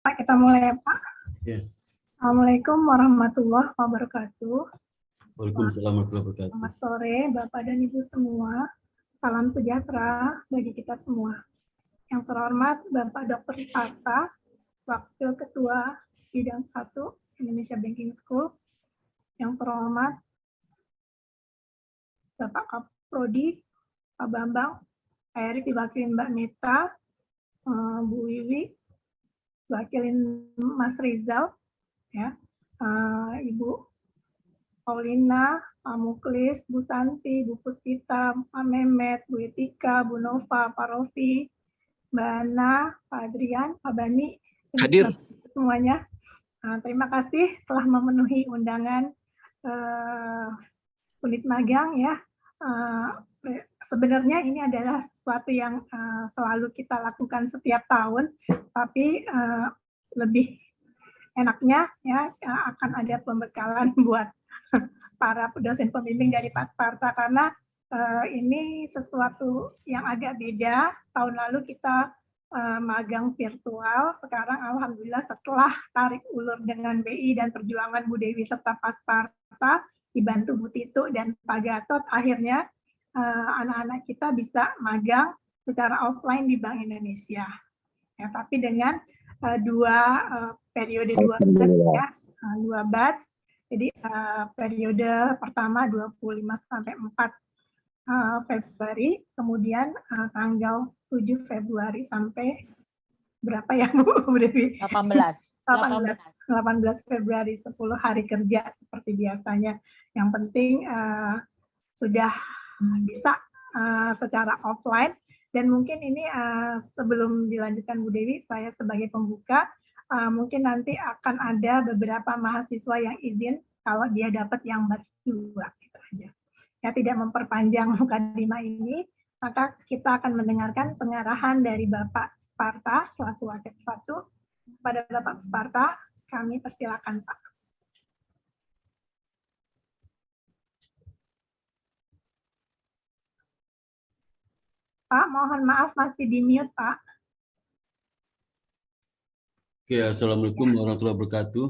Pak, kita mulai ya, Pak. Ya. Assalamualaikum warahmatullahi wabarakatuh. Waalaikumsalam warahmatullahi wabarakatuh. Selamat sore, Bapak dan Ibu semua. Salam sejahtera bagi kita semua. Yang terhormat Bapak Dr. Tata, Wakil Ketua Bidang 1 Indonesia Banking School. Yang terhormat Bapak Kaprodi, Pak Bambang, Pak Erik diwakilin Mbak Neta, Bu Wiwi, wakilin Mas Rizal, ya, Ibu Paulina, Pak Muklis, Bu Santi, Bu Puspita, Pak Mehmet, Bu Etika, Bu Nova, Pak Rofi, Mbak Ana, Pak Adrian, Pak Bani, hadir semuanya. Terima kasih telah memenuhi undangan unit magang ya. Sebenarnya ini adalah sesuatu yang selalu kita lakukan setiap tahun, tapi lebih enaknya ya akan ada pembekalan buat para dosen pembimbing dari Pasparta karena ini sesuatu yang agak beda. Tahun lalu kita magang virtual, sekarang alhamdulillah setelah tarik ulur dengan BI dan perjuangan Bu Dewi serta Pasparta dibantu Bu Tito dan Pak Gatot, akhirnya anak-anak kita bisa magang secara offline di Bank Indonesia. Ya, tapi dengan periode dua batch ya, dua batch. Jadi periode pertama 25 sampai 4 Februari, kemudian tanggal 7 Februari sampai berapa ya Bu Devi? 18 Februari, 10 hari kerja seperti biasanya. Yang penting sudah bisa secara offline. Dan mungkin ini sebelum dilanjutkan Bu Dewi, saya sebagai pembuka, mungkin nanti akan ada beberapa mahasiswa yang izin kalau dia dapat yang batch 2. Gitu aja. Ya, tidak memperpanjang mukadimah ini, maka kita akan mendengarkan pengarahan dari Bapak Sparta selaku Wakil 1. Pada Bapak Sparta, kami persilakan Pak. Pak, mohon maaf masih di mute, Pak. Oke, assalamualaikum warahmatullahi wabarakatuh.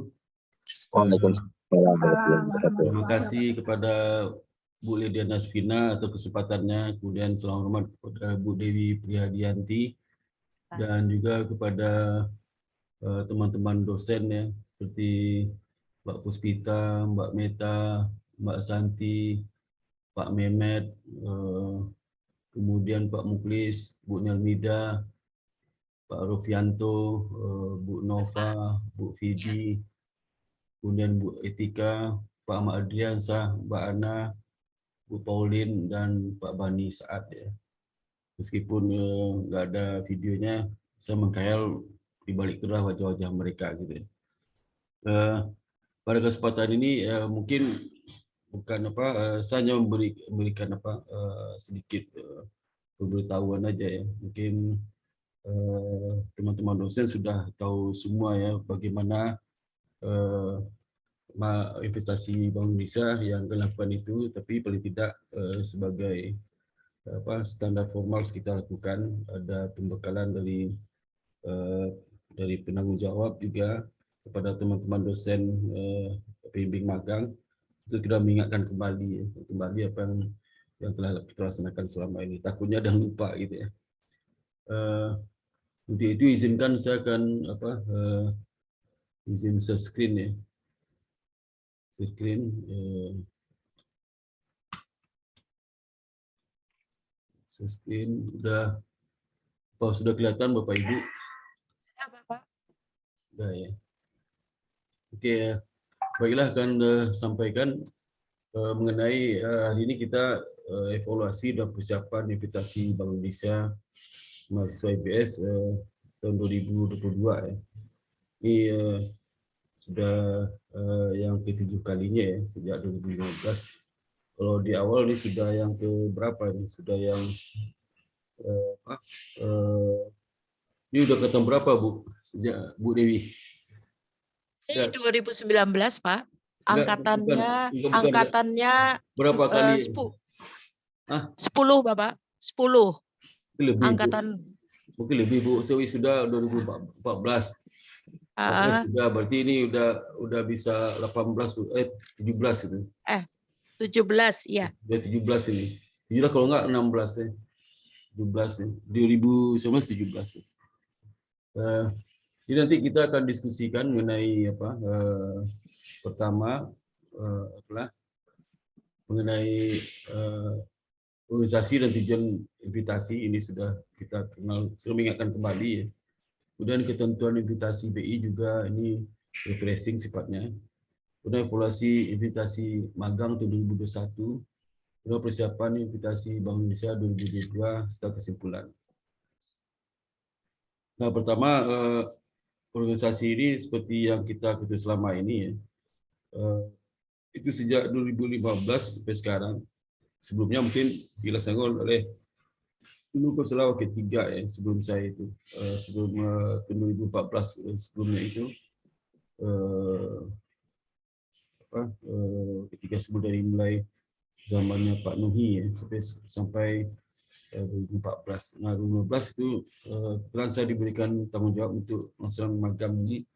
Terima kasih kepada Bu Lydia Nasvina atas kesempatannya, kemudian selamat hormat kepada Bu Dewi Prihadianti, dan juga kepada teman-teman dosen ya, seperti Mbak Puspita, Mbak Meta, Mbak Santi, Pak Mehmet, kemudian Pak Muklis, Bu Nelmida, Pak Rofianto, Bu Nova, Bu Fidi, kemudian Bu Etika, Pak Ahmad Adriansah, Mbak Ana, Bu Paulin, dan Pak Bani Saat ya. Meskipun nggak ada videonya, saya menghayal di balik itulah wajah-wajah mereka gitu ya. Pada kesempatan ini mungkin bukan saya hanya memberikan sedikit pemberitahuan aja ya. Mungkin teman-teman dosen sudah tahu semua ya bagaimana investasi Bank Indonesia yang dilakukan itu, tapi paling tidak sebagai standar formal kita lakukan, ada pembekalan dari penanggung jawab juga kepada teman-teman dosen pembimbing magang, itu tidak mengingatkan kembali apa yang telah kita laksanakan selama ini. Takutnya ada lupa gitu ya. Untuk itu izinkan saya akan izin share screen ya. Share screen. Share screen sudah kelihatan Bapak Ibu? Ya, Bapak. Sudah ya. Oke, baiklah akan sampaikan mengenai hari ini kita evaluasi dan persiapan investasi Bank Indonesia mahasiswa IPS tahun 2022 ya. Ini sudah yang ke-7 kalinya ya sejak 2015. Kalau di awal ini sudah yang ke berapa ini? Sudah yang ini udah ketemu berapa Bu? Sejak Bu Dewi? Ini 2019 Pak. Angkatannya berapa kali? 10 Bapak. 10. Lebih, angkatan mungkin lebih Bu. Sudah 2014. Sudah, berarti ini udah bisa 17 itu. 17 ya. Udah 17 ini. 17 kalau enggak 16 ya. 17 ya. 2019 17 ya. Jadi nanti kita akan diskusikan mengenai pertama mengenai organisasi dan tujuan invitasi. Ini sudah kita kenal, sudah mengingatkan kembali ya. Kemudian ketentuan invitasi BI juga ini refreshing sifatnya. Kemudian evaluasi invitasi magang tahun 2021. Kemudian persiapan invitasi Bank Indonesia 2022 serta kesimpulan. Nah, pertama organisasi ini seperti yang kita ketahui selama ini ya. Itu sejak 2015 sampai sekarang. Sebelumnya mungkin dilaksanakan oleh dulu Konselor ketiga ya sebelum saya itu sebelum 2014 sebelumnya itu ketika sebelum dari mulai zamannya Pak Nuhi ya sampai 2014. Nah 2015 itu peran saya diberikan tanggung jawab untuk melaksanakan magang ini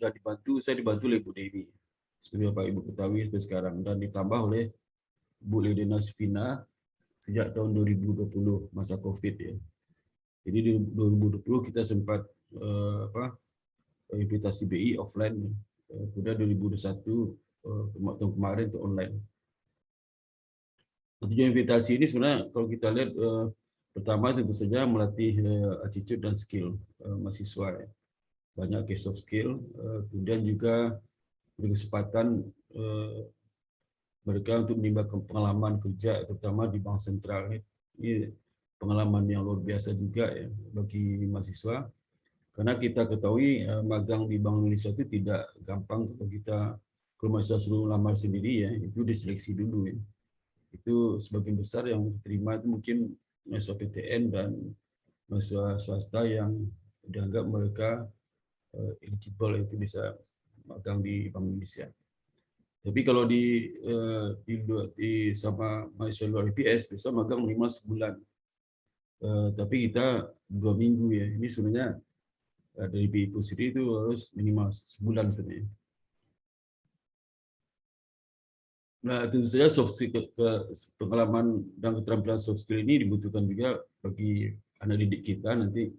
dan saya dibantu oleh Bu Dewi seperti Bapak Ibu ketahui sampai sekarang dan ditambah oleh Bu Ledena Spina sejak tahun 2020 masa COVID ya. Jadi di 2020 kita sempat invitasi BI offline, kemudian 2021 tahun kemarin itu online. Tujuan invitasi ini sebenarnya kalau kita lihat pertama tentu saja melatih attitude dan skill mahasiswa ya. Banyak case of skill, kemudian juga berkesempatan mereka untuk menimba pengalaman kerja terutama di Bank Sentral. Ini pengalaman yang luar biasa juga ya bagi mahasiswa karena kita ketahui magang di Bank Indonesia itu tidak gampang kalau mahasiswa suruh lamar sendiri ya, itu diseleksi dulu ya. Itu sebagian besar yang diterima itu mungkin mahasiswa PTN dan mahasiswa swasta yang dianggap mereka eligible itu bisa magang di Bank Indonesia. Tapi kalau di sama mahasiswa luar IPS bisa magang minimal sebulan. Tapi kita 2 minggu ya. Ini sebenarnya dari BI sendiri itu harus minimal sebulan sebenarnya. Nah, tentu saja soft skill, pengalaman dan keterampilan soft skill ini dibutuhkan juga bagi anak didik kita nanti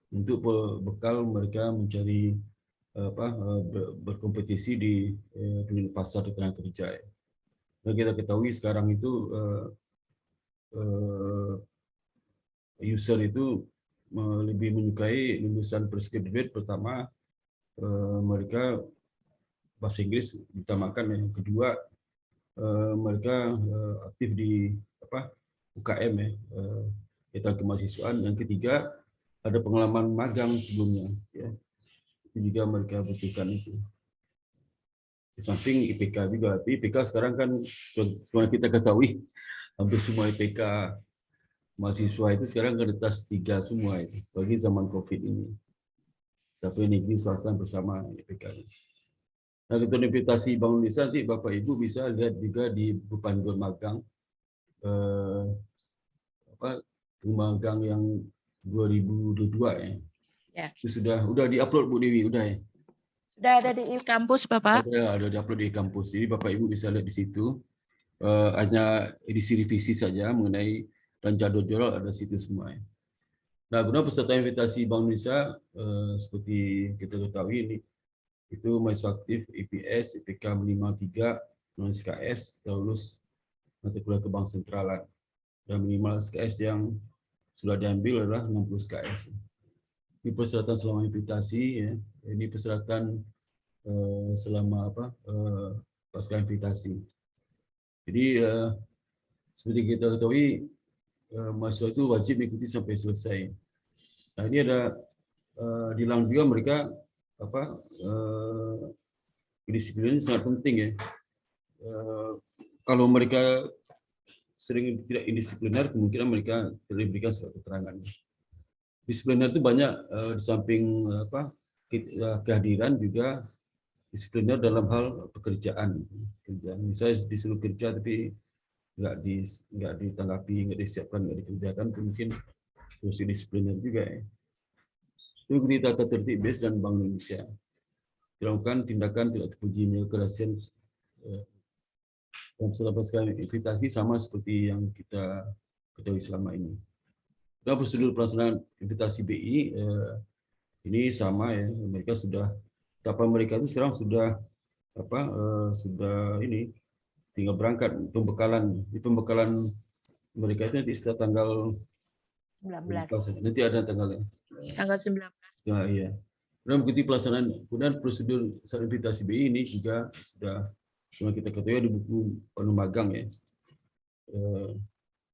untuk bekal mereka mencari berkompetisi di pasar tenaga kerja. Dan kita ketahui sekarang itu user itu lebih menyukai lulusan fresh graduate pertama mereka bahasa Inggris ditamakan, yang kedua mereka aktif di UKM ya, kegiatan kemahasiswaan, yang ketiga ada pengalaman magang sebelumnya ya. Itu juga mereka butuhkan itu. Di samping IPK juga, tapi IPK sekarang kan seperti kita ketahui hampir semua IPK mahasiswa itu sekarang ke atas 3 semua itu bagi zaman COVID ini. Sampai negeri swasta bersama IPK. Nah, ketentuan invitasi Bank Indonesia nanti Bapak Ibu bisa lihat juga di panduan magang magang yang 2022 ya. Ya. Itu sudah diupload Bu Dewi, udah ya. Sudah ada di kampus Bapak? Ada diupload di kampus. Jadi Bapak Ibu bisa lihat di situ. Hanya edisi revisi saja mengenai dan jadwal ada situ semua ya. Nah, guna peserta invitasi Bank Indonesia seperti kita ketahui ini itu mahasiswa aktif IPS, IPK minimal 3, non SKS, lulus mata kuliah ke Bank Sentralan, dan minimal SKS yang sudah diambil adalah 60 SKS. Ini persyaratan selama invitasi ya. Ini persyaratan selama pasca invitasi. Jadi seperti kita ketahui mahasiswa itu wajib mengikuti sampai selesai. Nah, ini ada di dalam juga mereka disiplin sangat penting ya. Kalau mereka sering tidak indisipliner, kemungkinan mereka diberikan suatu keterangan. Disipliner itu banyak di samping kehadiran juga disipliner dalam hal pekerjaan. Misalnya disuruh kerja tapi nggak ditanggapi, nggak disiapkan, nggak dikerjakan, itu mungkin harus disipliner juga ya. mengikuti tata tertib BES dan Bank Indonesia. Dilakukan tindakan tidak terpujinya kekerasan dalam selapaskan invitasi sama seperti yang kita ketahui selama ini. Dalam prosedur pelaksanaan invitasi BI ini sama ya, mereka sudah tahapan mereka itu sekarang sudah sudah ini tinggal berangkat pembekalan. Di pembekalan mereka itu nanti setelah tanggal 19. nanti ada tanggalnya. Tanggal 19. Ya, iya. Dalam mengikuti pelaksanaan kemudian prosedur invitasi BI ini juga sudah kita ketahui di buku magang ya.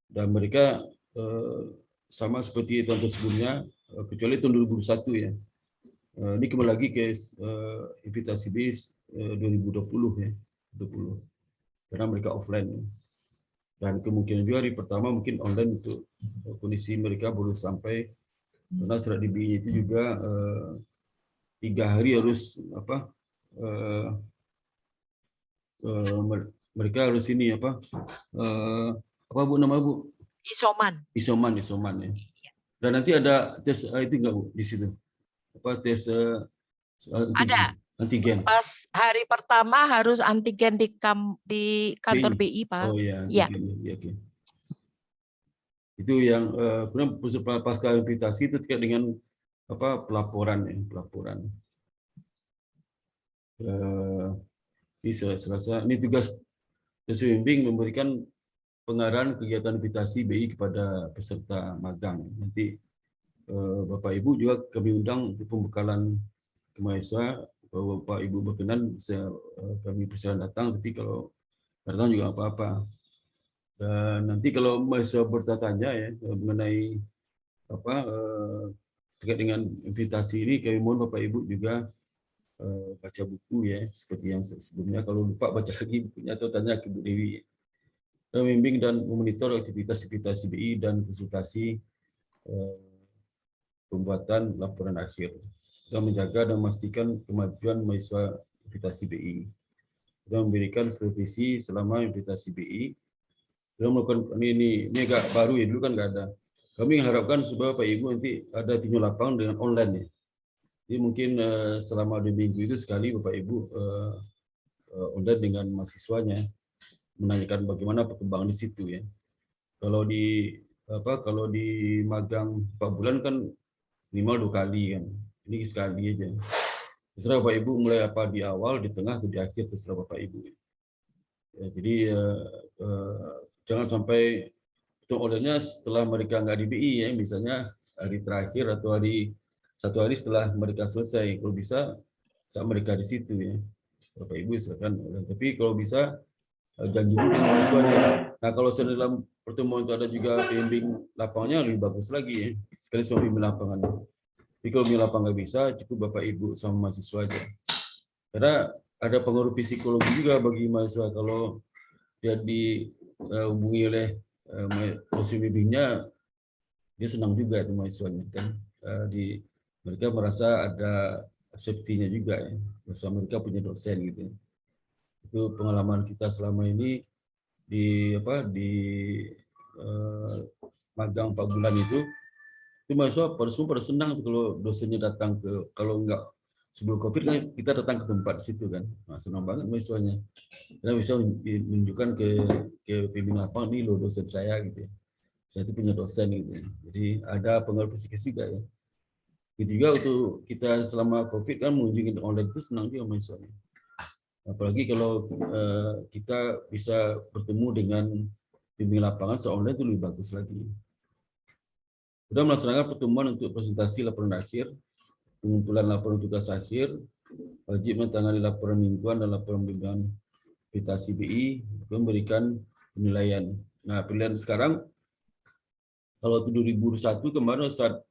Dan mereka sama seperti tahun sebelumnya, kecuali tahun 2021 ya. Ini kembali lagi ke invitasi BI 2020 ya, 20. Karena mereka offline. Dan kemungkinan juga hari pertama mungkin online untuk kondisi mereka baru sampai, karena surat DBI itu juga 3 hari harus mereka harus ini apa Bu nama Bu? Isoman ya. Dan nanti ada tes itu enggak Bu di situ? Tes antigen. Pas hari pertama harus antigen di kantor BI, Pak. Oh iya. Ya. Oke. Itu yang kemudian pasca invitasi itu terkait dengan pelaporan. Ini serasa ini tugas pembimbing memberikan pengarahan kegiatan invitasi BI kepada peserta magang. Nanti Bapak Ibu juga kami undang untuk pembekalan ke mahasiswa. Kalau Bapak Ibu berkenan kami persilakan datang, tapi kalau datang juga apa-apa. Dan nanti kalau mahasiswa bertanya ya mengenai terkait dengan invitasi ini, kami mohon Bapak Ibu juga baca buku ya, seperti yang sebelumnya. Kalau lupa baca lagi bukunya atau tanya ke Bu Dewi. Membimbing dan memonitor aktivitas BI dan konsultasi pembuatan laporan akhir. Dan menjaga dan memastikan kemajuan mahasiswa invitasi BI. Dan memberikan supervisi selama invitasi BI. Dan melakukan ini agak baru ya, dulu kan nggak ada. Kami harapkan supaya Pak Ibu nanti ada tinjau lapangan dengan online ya. Jadi mungkin selama 2 minggu itu sekali Bapak Ibu online dengan mahasiswanya, menanyakan bagaimana perkembangan di situ ya. Kalau di magang 4 bulan kan minimal 2 kali kan. Ini sekali aja. Terserah Bapak Ibu mulai di awal, di tengah, atau di akhir, terserah Bapak Ibu. Ya, jadi jangan sampai online-nya setelah mereka nggak di BI ya, misalnya hari terakhir atau 1 hari setelah mereka selesai. Kalau bisa saat mereka di situ ya. Bapak Ibu silakan. Tapi kalau bisa janji dulu dengan mahasiswanya. Nah, kalau dalam pertemuan itu ada juga pembimbing lapangannya, lebih bagus lagi ya. Sekali sama pembimbing lapangan. Tapi kalau pembimbing lapangan nggak bisa, cukup Bapak Ibu sama mahasiswa aja. Karena ada pengaruh psikologi juga bagi mahasiswa. Kalau dia dihubungi oleh dosen bimbingnya, dia senang juga itu mahasiswanya kan. Mereka merasa ada safety-nya juga ya. Merasa mereka punya dosen gitu. Itu pengalaman kita selama ini di magang 4 bulan itu mahasiswa pada senang kalau dosennya datang kalau enggak sebelum COVID kan kita datang ke tempat situ kan. Nah, senang banget mahasiswanya. Karena bisa menunjukkan ke pembimbing lapangan, ini loh dosen saya gitu ya. Saya itu punya dosen gitu. Jadi ada pengaruh psikis juga ya. Juga untuk kita selama COVID kan mengunjungi online itu senang juga mahasiswanya. Apalagi kalau kita bisa bertemu dengan bimbing lapangan se-online itu lebih bagus lagi. Sudah melaksanakan pertemuan untuk presentasi laporan akhir, pengumpulan laporan tugas akhir, wajib menangani laporan mingguan dan laporan bimbingan invitasi BI, memberikan penilaian. Nah, penilaian sekarang kalau 2001 kemarin saat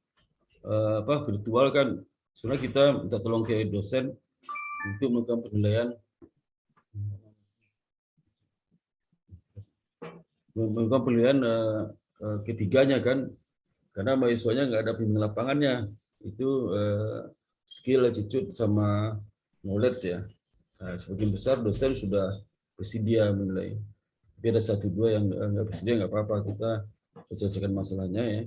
virtual kan, sebenarnya kita minta tolong ke dosen untuk melakukan penilaian ketiganya kan, karena mahasiswanya nggak ada pembimbing lapangannya, itu skill, attitude, sama knowledge ya. Nah, sebagian besar dosen sudah bersedia menilai, tapi ada 1-2 yang nggak bersedia, nggak apa-apa, kita selesaikan masalahnya ya.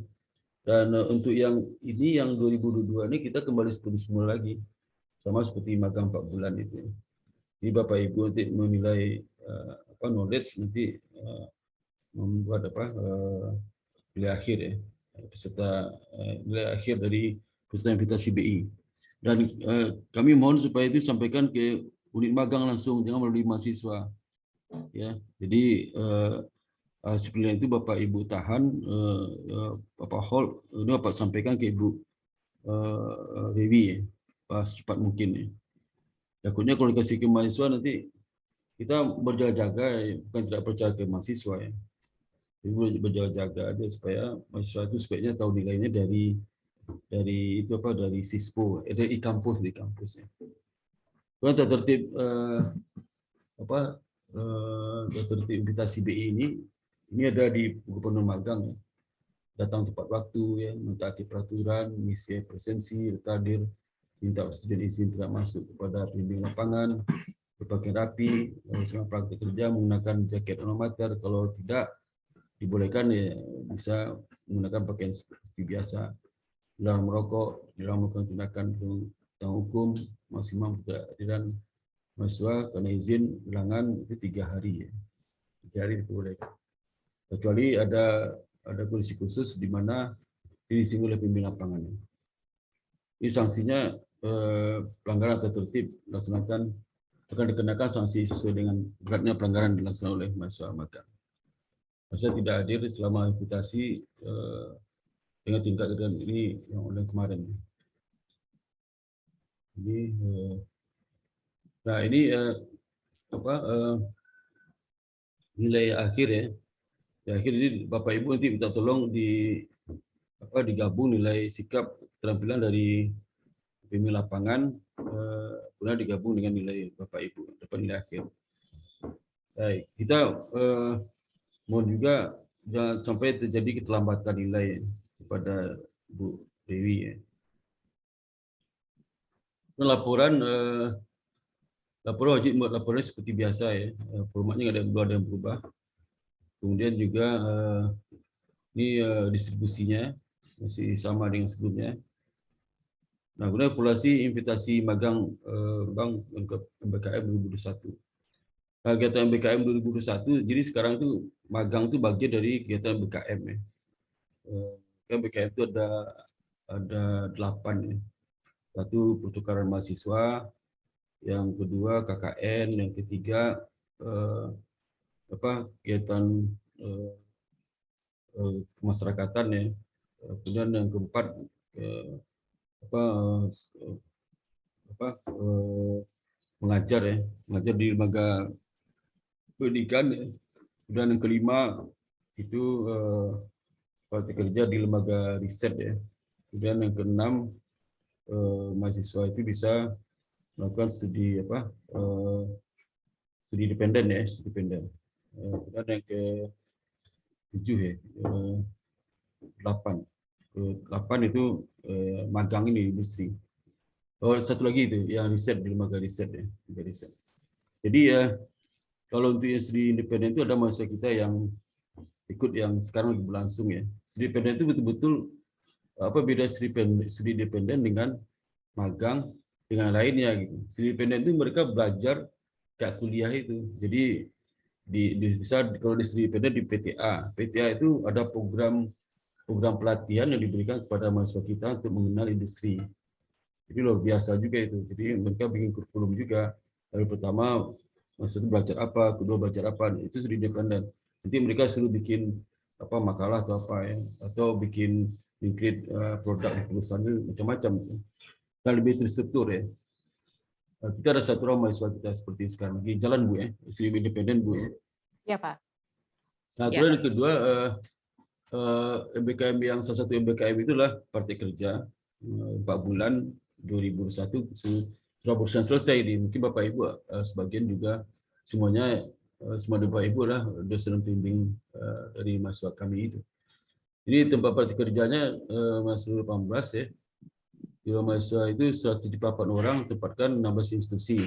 Dan untuk yang ini yang 2022 ini kita kembali seperti semula lagi, sama seperti magang 4 bulan itu. Jadi Bapak Ibu nanti menilai knowledge nanti membuat nilai akhir ya, peserta nilai akhir dari peserta invitasi BI. Dan kami mohon supaya itu disampaikan ke unit magang langsung, jangan melalui mahasiswa. Ya, jadi sebelum itu Bapak Ibu tahan, Bapak hold, ini Bapak sampaikan ke Ibu Dewi ya, secepat mungkin ya. Takutnya kalau dikasih ke mahasiswa nanti kita berjaga-jaga, bukan tidak percaya ke mahasiswa ya. Jadi berjaga-jaga aja supaya mahasiswa itu sebaiknya tahu nilainya dari itu apa, dari Sispo, dari kampus di kampus ya. Kalau tertib tertib invitasi BI ini ada di Gubernur Magang ya. Datang tepat waktu ya, mentaati peraturan, mengisi presensi, hadir, minta persetujuan izin tidak masuk kepada pembimbing lapangan, berpakaian rapi, selama praktik kerja menggunakan jaket alma mater, kalau tidak dibolehkan ya bisa menggunakan pakaian seperti biasa, dilarang merokok, dilarang melakukan tindakan tentang hukum, maksimal kehadiran mahasiswa karena izin ulangan itu 3 hari ya, 3 hari dibolehkan. Kecuali ada kondisi khusus di mana disinggung oleh pimpinan lapangan. Ini sanksinya pelanggaran atau tertib dilaksanakan akan dikenakan sanksi sesuai dengan beratnya pelanggaran dilaksanakan oleh mahasiswa magang. Saya tidak hadir selama invitasi dengan tingkat kegiatan ini yang oleh kemarin. Jadi, nah ini nilai akhir ya. Di akhir ini Bapak Ibu nanti minta tolong digabung nilai sikap keterampilan dari pemilih lapangan, kemudian digabung dengan nilai Bapak Ibu dapat nilai akhir. Baik, kita mohon juga jangan sampai terjadi keterlambatan nilai kepada Bu Dewi ya. Laporan wajib buat laporan seperti biasa ya, formatnya ada yang berubah. Kemudian juga ini distribusinya masih sama dengan sebelumnya. Nah, kemudian evaluasi invitasi magang Bank MBKM 2021. Kegiatan MBKM 2021, jadi sekarang itu magang itu bagian dari kegiatan MBKM ya. MBKM itu ada 8 ya. Satu pertukaran mahasiswa, yang kedua KKN, yang ketiga kegiatan kemasyarakatan ya. Kemudian yang keempat mengajar ya, mengajar di lembaga pendidikan ya. Kemudian yang kelima itu praktik kerja di lembaga riset ya. Kemudian yang keenam mahasiswa itu bisa melakukan studi studi independen ya, studi independen. Kemudian yang ke-7 ya, 8 itu magang ini industri. Oh, satu lagi itu yang riset di lembaga riset ya, riset. Jadi ya kalau untuk yang studi independen itu ada mahasiswa kita yang ikut yang sekarang lagi berlangsung ya. Studi independen itu betul-betul apa beda studi independen dengan magang dengan lainnya gitu. Studi independen itu mereka belajar kayak kuliah itu. Jadi bisa kalau di studi independen di PTA. PTA itu ada program pelatihan yang diberikan kepada mahasiswa kita untuk mengenal industri. Jadi luar biasa juga itu. Jadi mereka bikin kurikulum juga. Lalu pertama maksudnya belajar apa, kedua belajar apa, itu sudah independen. Nanti mereka suruh bikin makalah atau apa ya, atau bikin produk di perusahaan itu macam-macam. Dan lebih terstruktur ya. Kita ada satu orang mahasiswa kita seperti sekarang lagi jalan Bu ya, istri independen Bu ya. Ya Pak. Nah, kemudian yang kedua MBKM yang salah satu MBKM itulah praktik kerja 4 bulan 2021 sudah berusaha selesai ini. Mungkin Bapak Ibu sebagian juga semuanya semua Bapak Ibu lah dosen pembimbing dari mahasiswa kami itu. Jadi tempat praktik kerjanya masuk 18 ya. Di mahasiswa itu 178 orang tempatkan 16 institusi.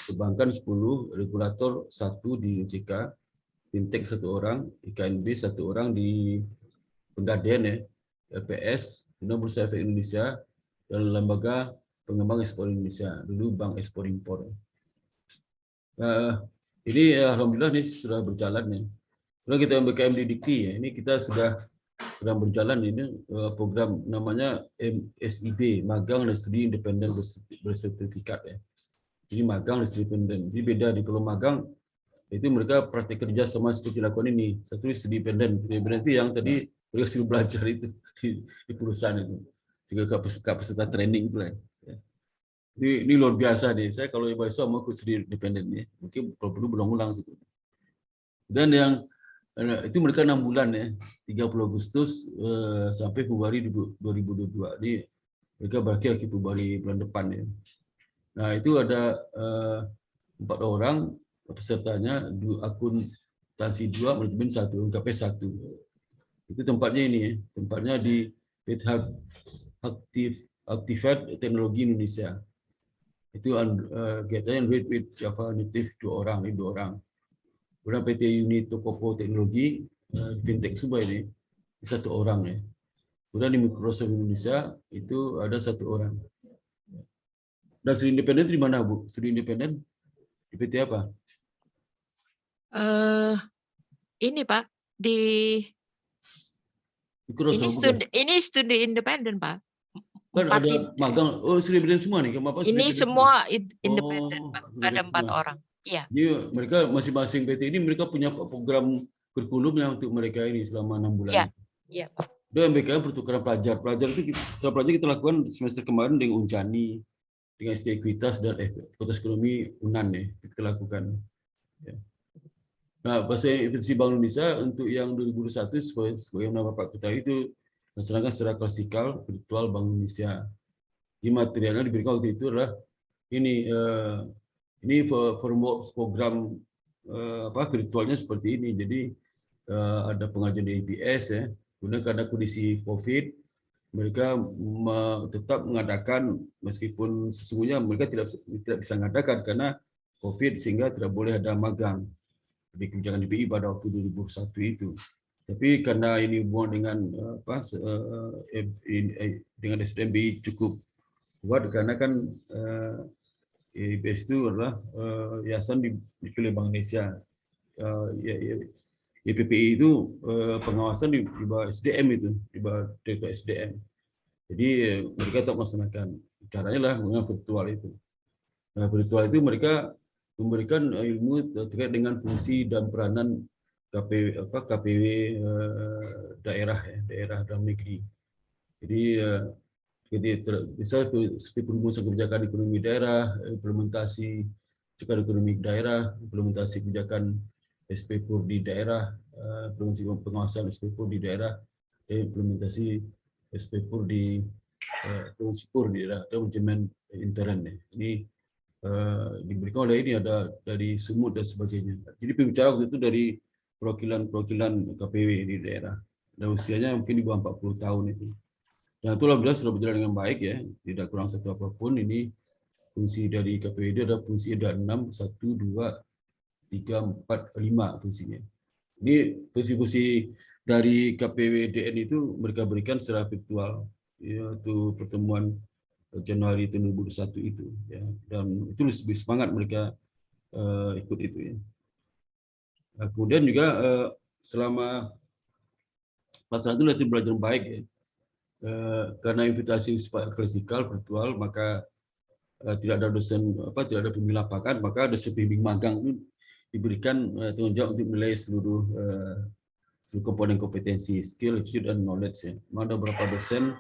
Perbankan 10, regulator 1 di OJK, fintech 1 orang, IKNB 1 orang di Pegadaian ya. LPS, kemudian Bursa Efek Indonesia, dan Lembaga Pengembang Ekspor Indonesia, dulu Bank Ekspor Impor. Ini alhamdulillah ini sudah berjalan ya. Kalau kita BKM di Dikti ya, ini kita sedang berjalan ini program namanya MSIB, Magang dan Studi Independen Bersertifikat ya. Jadi magang dan studi independen. Jadi beda di kalau magang itu mereka praktik kerja sama seperti lakukan ini. Satu studi independen. Studi independen itu yang tadi mereka sudah belajar itu di perusahaan itu. Sehingga peserta training itu lah. Ya. Ini luar biasa nih. Saya kalau mahasiswa mau ikut studi independen ya. Mungkin perlu berulang-ulang. Dan yang itu mereka 6 bulan ya. 30 Agustus sampai Februari 2022. Ini mereka berakhir Februari bulan depan ya. Nah, itu ada 4 orang pesertanya, akuntansi 2, manajemen 1, MKP 1. Itu tempatnya ini ya, tempatnya di Pithak Aktifat Teknologi Indonesia. Itu kegiatannya with Java Native 2 orang, ini 2 orang. Kemudian PT Unit Tokopo Teknologi, Fintech Subah ini 1 orang ya. Kemudian di Microsoft Indonesia itu ada 1 orang. Dan studi independen di mana, Bu? Studi independen di PT apa? Ini Pak, ini studi independen Pak. Kan ada magang, studi independen semua nih. Ini semua independen Pak, ada 4 orang. Iya. Jadi mereka masing-masing PT ini mereka punya program kurikulumnya untuk mereka ini selama 6 bulan. Iya. Iya. Dan mereka pertukaran pelajar. Pelajar kita lakukan semester kemarin dengan Uncani, dengan ST Ekuitas dan Fakultas Ekonomi UNAN ya, kita lakukan. Ya. Nah, bahasa investasi Bank Indonesia untuk yang 2021 sebagai nama Bapak ketahui itu dilaksanakan secara klasikal virtual Bank Indonesia. Di materialnya diberikan waktu itu adalah ini program virtualnya seperti ini. Jadi ada pengajian di IPS ya. Kemudian karena kondisi COVID, mereka tetap mengadakan meskipun sesungguhnya mereka tidak bisa mengadakan karena COVID sehingga tidak boleh ada magang di kebijakan DPI pada waktu 2021 itu. Tapi karena ini hubungan dengan SDMBI cukup kuat karena kan IPS itu adalah yayasan dipilih Bank Indonesia. YPPI itu pengawasan di bawah SDM itu, di bawah Direktur SDM. Jadi mereka tetap melaksanakan caranya lah menggunakan virtual itu. Nah, virtual itu mereka memberikan ilmu terkait dengan fungsi dan peranan KPW daerah dalam negeri. Jadi bisa seperti perumusan kebijakan ekonomi daerah, implementasi kebijakan ekonomi daerah, implementasi kebijakan SPPUR di daerah, implementasi pengawasan SPPUR di daerah, implementasi SPPUR di daerah, atau manajemen intern. Ini diberikan oleh ini ada dari Sumut dan sebagainya. Jadi pembicara waktu itu dari perwakilan KPW di daerah. Dan usianya mungkin di bawah 40 tahun itu. Dan itu alhamdulillah sudah berjalan dengan baik ya, tidak kurang satu apapun. Ini fungsi dari KPWD ada fungsi ada 6, 1, 2, 3, 4, 5 fungsinya. Ini fungsi-fungsi dari KPWDN itu mereka berikan secara virtual, yaitu pertemuan Januari 2021 itu. Ya. Dan itu lebih semangat mereka ikut itu. Ya. Nah, kemudian juga selama pelaksanaan itu lebih belajar baik ya. Karena invitasi klasikal virtual, maka tidak ada dosen tidak ada pembimbing lapangan, maka dosen pembimbing magang itu diberikan tanggung jawab untuk menilai seluruh komponen kompetensi, skill, attitude, dan knowledge ya. Ada beberapa dosen,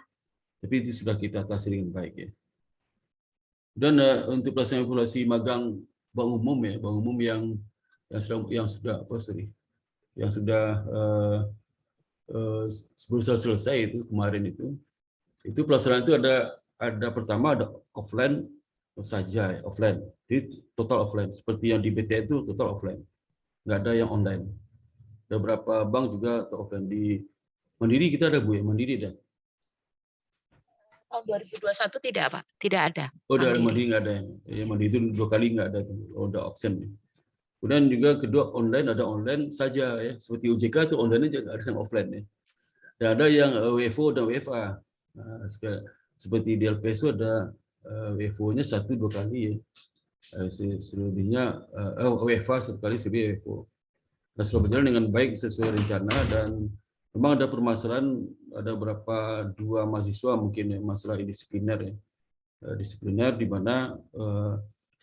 tapi itu sudah kita atasi dengan baik ya. Dan untuk pelaksanaan evaluasi magang bank umum ya, bank umum yang sudah berusaha selesai itu kemarin itu pelaksanaan itu ada pertama ada offline saja, offline. Jadi total offline. Seperti yang di BTN itu total offline. Nggak ada yang online. Ada beberapa bank juga offline. Di Mandiri kita ada Bu ya, Mandiri ada. Tahun 2021 tidak Pak, tidak ada. Oh, ada Mandiri nggak ada. Ya, Mandiri itu 2 kali nggak ada. Oh, udah absen. Kemudian juga kedua online ada online saja ya. Seperti OJK itu online aja nggak ada yang offline ya. Dan ada yang WFO dan WFA. Seperti di LPS itu ada WFO-nya 1-2 kali ya. Selebihnya WFA 1 kali, selebihnya WFO. Nah, sudah berjalan dengan baik sesuai rencana, dan memang ada permasalahan, ada beberapa 2 mahasiswa mungkin ya, masalah disipliner ya. Disipliner di mana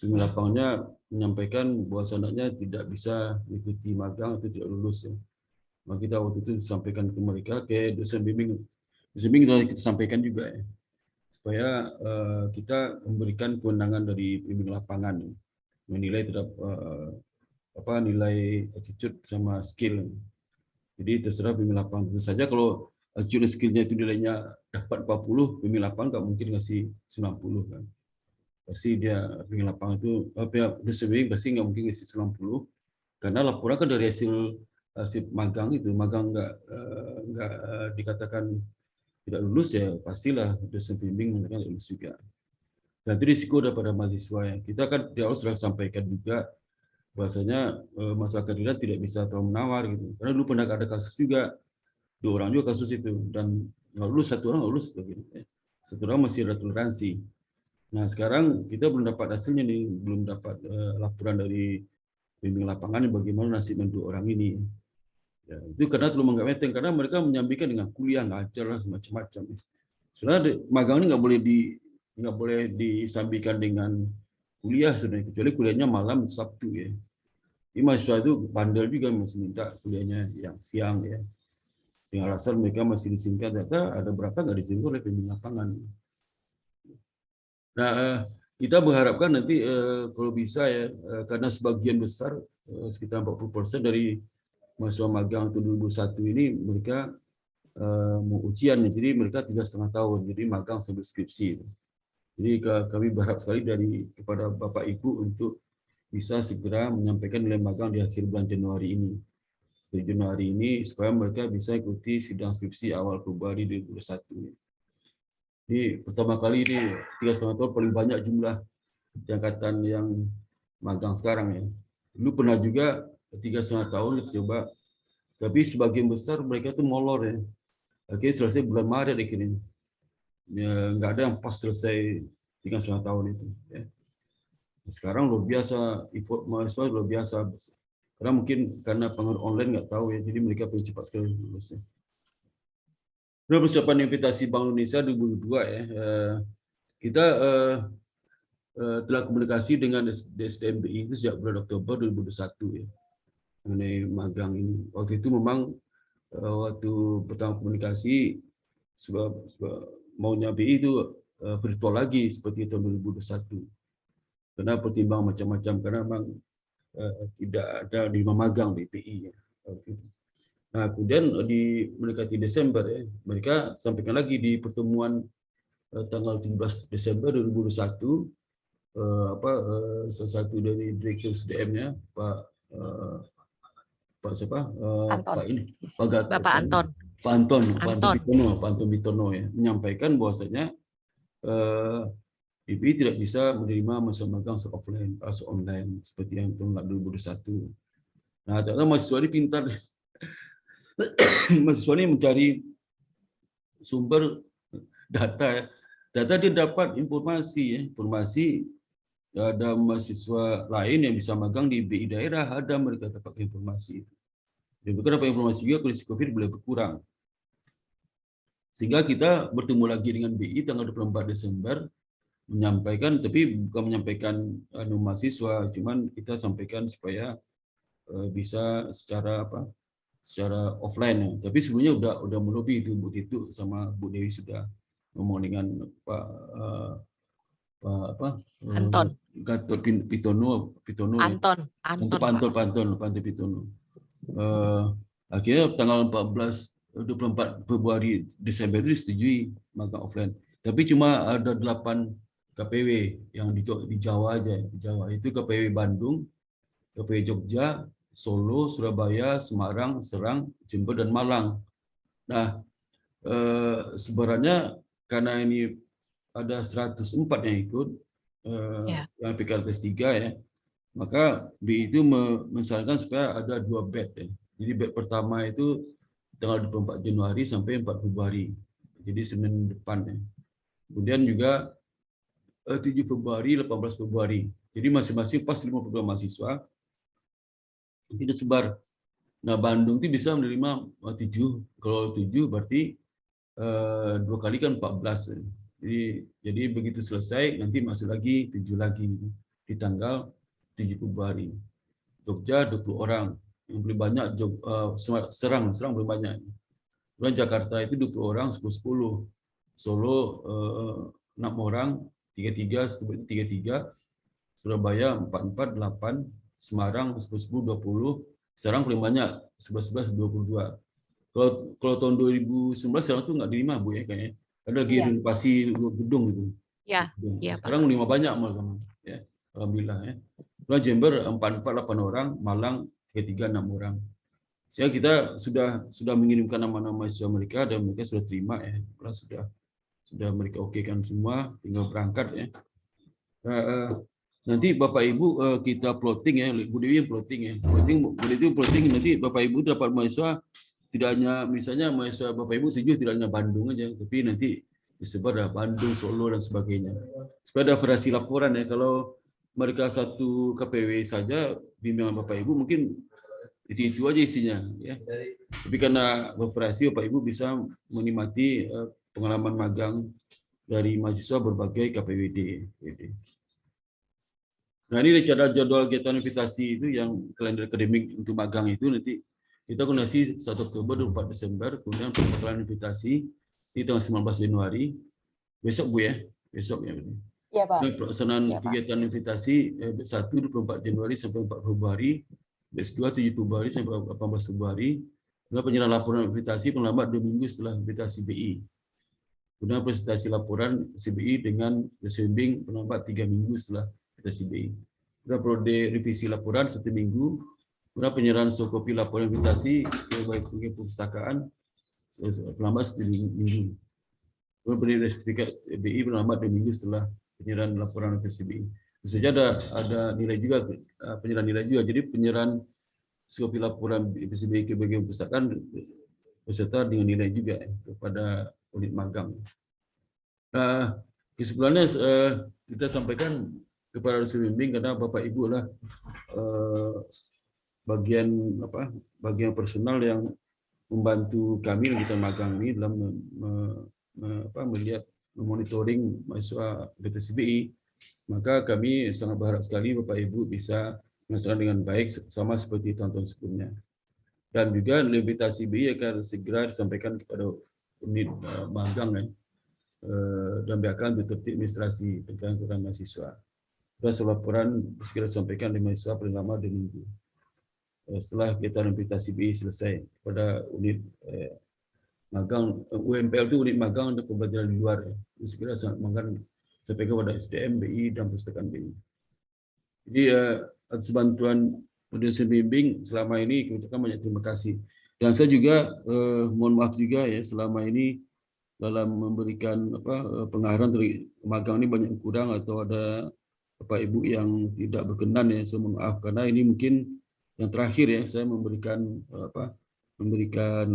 tim lapangannya menyampaikan bahwa anaknya tidak bisa mengikuti magang atau tidak lulus ya. Maka kita waktu itu disampaikan ke mereka, ke dosen bimbing kita sampaikan juga ya, supaya kita memberikan kewenangan dari bimbing lapangan ya, menilai terhadap nilai attitude sama skill. Jadi terserah bimbing lapangan. Tentu saja kalau attitude skill-nya itu nilainya dapat 40, bimbing lapangan nggak mungkin ngasih 90 kan. Pasti dia bimbing lapangan itu dosen bimbing pasti nggak mungkin ngasih 90, karena laporan kan dari hasil magang itu, magang nggak dikatakan tidak lulus ya, pastilah dosen bimbing mengatakan lulus juga. Dan itu risiko daripada mahasiswa ya. Kita kan di awal sudah sampaikan juga bahwasanya masalah keadilan tidak bisa terlalu menawar gitu. Karena dulu pernah ada kasus juga, 2 orang juga kasus itu, dan nggak lulus, 1 orang lulus begitu. 1 orang masih ada toleransi. Nah sekarang kita belum dapat hasilnya nih, belum dapat laporan dari bimbing lapangan bagaimana nasib 2 orang ini. Ya, itu karena terlalu nggak meteng, karena mereka menyampaikan dengan kuliah, ngajar lah semacam-macam. Sebenarnya magang ini nggak boleh disampaikan dengan kuliah sebenarnya, kecuali kuliahnya malam Sabtu ya. Ini mahasiswa itu bandel juga, masih minta kuliahnya yang siang ya. Dengan alasan mereka masih diizinkan, ternyata ada berapa nggak diizinkan oleh bimbing lapangan. Nah, kita mengharapkan nanti kalau bisa ya, karena sebagian besar sekitar 40% dari mahasiswa magang 2021 ini mereka mau ujian, jadi mereka 3,5 tahun, jadi magang sambil skripsi. Jadi kami berharap sekali kepada Bapak Ibu untuk bisa segera menyampaikan nilai magang di akhir bulan Januari ini. Di Januari ini supaya mereka bisa ikuti sidang skripsi awal Februari 2021. Ini pertama kali ini 3,5 tahun paling banyak jumlah angkatan yang magang sekarang ya. Dulu pernah juga 3,5 tahun kita coba, tapi sebagian besar mereka itu molor ya. Akhirnya selesai bulan Maret akhirnya. Ya, nggak ada yang pas selesai 3,5 tahun itu. Ya. Sekarang luar biasa, effort mahasiswa luar biasa. Karena mungkin karena pengaruh online nggak tahu ya, jadi mereka pengen cepat sekali lulusnya. Nah, persiapan invitasi Bank Indonesia 2022 ya. Kita telah komunikasi dengan DSDMBI itu sejak bulan Oktober 2021 ya, mengenai magang ini. Waktu itu memang waktu pertama komunikasi sebab maunya BI itu virtual lagi seperti tahun 2021. Karena pertimbangan macam-macam, karena memang tidak ada di magang BPI ya. Nah, kemudian mendekati Desember ya, mereka sampaikan lagi di pertemuan tanggal 17 Desember 2021, salah satu dari direktur SDM-nya Pak siapa? Bapak Anton. Pak Anton Bitono ya, menyampaikan bahwasanya BPI tidak bisa menerima masa magang offline atau online seperti yang tahun 2021. Nah, ternyata mahasiswa ini pintar. Mahasiswa ini mencari sumber data ya. Data dia dapat informasi ada mahasiswa lain yang bisa magang di BI daerah, ada mereka dapat informasi itu. Dan mereka dapat informasi juga kondisi COVID boleh berkurang. Sehingga kita bertemu lagi dengan BI tanggal 24 Desember, menyampaikan, tapi bukan menyampaikan mahasiswa, cuman kita sampaikan supaya bisa secara offline ya. Tapi sebelumnya udah melobi itu Bu Titu sama Bu Dewi sudah ngomong dengan Pak Anton Pitono Pitono. Akhirnya tanggal 24 Februari Desember itu disetujui magang offline. Tapi cuma ada 8 KPW yang di Jawa aja. Di Jawa itu KPW Bandung, KPW Jogja, Solo, Surabaya, Semarang, Serang, Jember, dan Malang. Nah, sebenarnya karena ini ada 104 yang ikut, yang PKLPS 3 ya, maka BI itu mensarankan supaya ada 2 batch ya. Jadi batch pertama itu tanggal 24 Januari sampai 4 Februari. Jadi Senin depan ya. Kemudian juga 7 Februari, 18 Februari. Jadi masing-masing pas 50 mahasiswa nanti disebar. Nah, Bandung itu bisa menerima 7. Kalau 7 berarti 2 kali kan 14. Jadi begitu selesai nanti masuk lagi 7 lagi di tanggal 7 Februari. Jogja 20 orang. Yang paling banyak Serang paling banyak. Kemudian Jakarta itu 20 orang 10-10. Solo 6 orang 33, 33. Surabaya 44, 8. Semarang 10-10, 20. Serang paling banyak 11-11, 22. Kalau tahun 2019 sekarang tuh nggak di 5 Bu ya kayaknya. Ada lagi renovasi gedung gitu. Ya, iya Pak. Sekarang 5 banyak malah ya. Alhamdulillah ya. Kemudian Jember 44, 8 orang, Malang 33, 6 orang. Sehingga kita sudah mengirimkan nama-nama mahasiswa mereka dan mereka sudah terima ya. Sudah mereka okekan semua, tinggal berangkat ya. Nanti Bapak Ibu kita plotting ya, Bu Dewi plotting ya. Plotting nanti Bapak Ibu dapat mahasiswa tidak hanya misalnya mahasiswa Bapak Ibu 7 tidak hanya Bandung aja, tapi nanti disebar ada Bandung, Solo dan sebagainya. Supaya ada variasi laporan ya. Kalau mereka satu KPW saja bimbingan Bapak Ibu mungkin itu aja isinya ya. Tapi karena variasi Bapak Ibu bisa menikmati pengalaman magang dari mahasiswa berbagai KPWD. Nah, ini jadwal kegiatan invitasi itu yang kalender akademik untuk magang itu nanti kita koordinasi 1 Oktober 24 Desember, kemudian pembekalan invitasi di tanggal 19 Januari. Besok Bu ya, besok ya. Iya Pak. Pelaksanaan kegiatan invitasi 1 24 Januari sampai 4 Februari, BES 2 7 Februari sampai 18 Februari. Kemudian penyerahan laporan invitasi paling 2 minggu setelah invitasi BI. Kemudian presentasi laporan CBI dengan bimbing paling 3 minggu setelah CBI. Kemudian periode revisi laporan 1 minggu. Kemudian penyerahan soft copy laporan invitasi baik perpustakaan paling 1 minggu. Kemudian periode sertifikat BI paling 2 minggu setelah penyerahan laporan CBI. Tentu saja ada nilai juga, penyerahan nilai juga. Jadi penyerahan soft copy laporan CBI ke bagian perpustakaan beserta dengan nilai juga kepada unit magang. Kesimpulannya kita sampaikan kepada dosen bimbing karena Bapak Ibu lah bagian personal yang membantu kami kita magang ini dalam melihat monitoring mahasiswa BTCBI. Maka kami sangat berharap sekali Bapak Ibu bisa melaksanakan dengan baik sama seperti tahun-tahun sebelumnya. Dan juga invitasi BI akan segera disampaikan kepada unit magang dan biarkan untuk tertib administrasi terkait mahasiswa. Dan laporan segera disampaikan di mahasiswa paling lama 2 minggu. Setelah kita invitasi BI selesai pada unit magang, UMPL itu unit magang untuk pembelajaran di luar. Segera magang sampaikan kepada SDM, BI, dan perpustakaan BI. Jadi atas bantuan dosen bimbing selama ini kami ucapkan banyak terima kasih. Dan saya juga mohon maaf juga ya selama ini dalam memberikan pengarahan dari magang ini banyak kurang atau ada Bapak Ibu yang tidak berkenan ya, saya mohon maaf karena ini mungkin yang terakhir ya saya memberikan pembekalan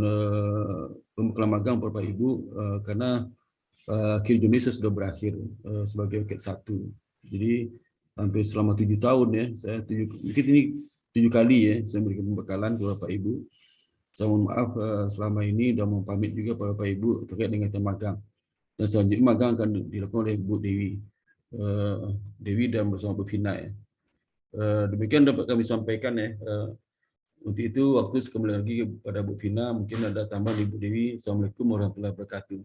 magang Bapak Ibu karena akhir Juni saya sudah berakhir sebagai Ket 1. Jadi hampir selama 7 tahun ya, saya mungkin ini 7 kali ya saya memberikan pembekalan kepada Bapak Ibu. Saya mohon maaf selama ini dan mau pamit juga kepada Bapak Ibu terkait dengan magang. Dan selanjutnya magang akan dilakukan oleh Bu Dewi dan bersama Bu Fina ya. Demikian dapat kami sampaikan ya. Untuk itu waktu kembali lagi kepada Bu Fina, mungkin ada tambahan Ibu Dewi. Assalamualaikum warahmatullahi wabarakatuh.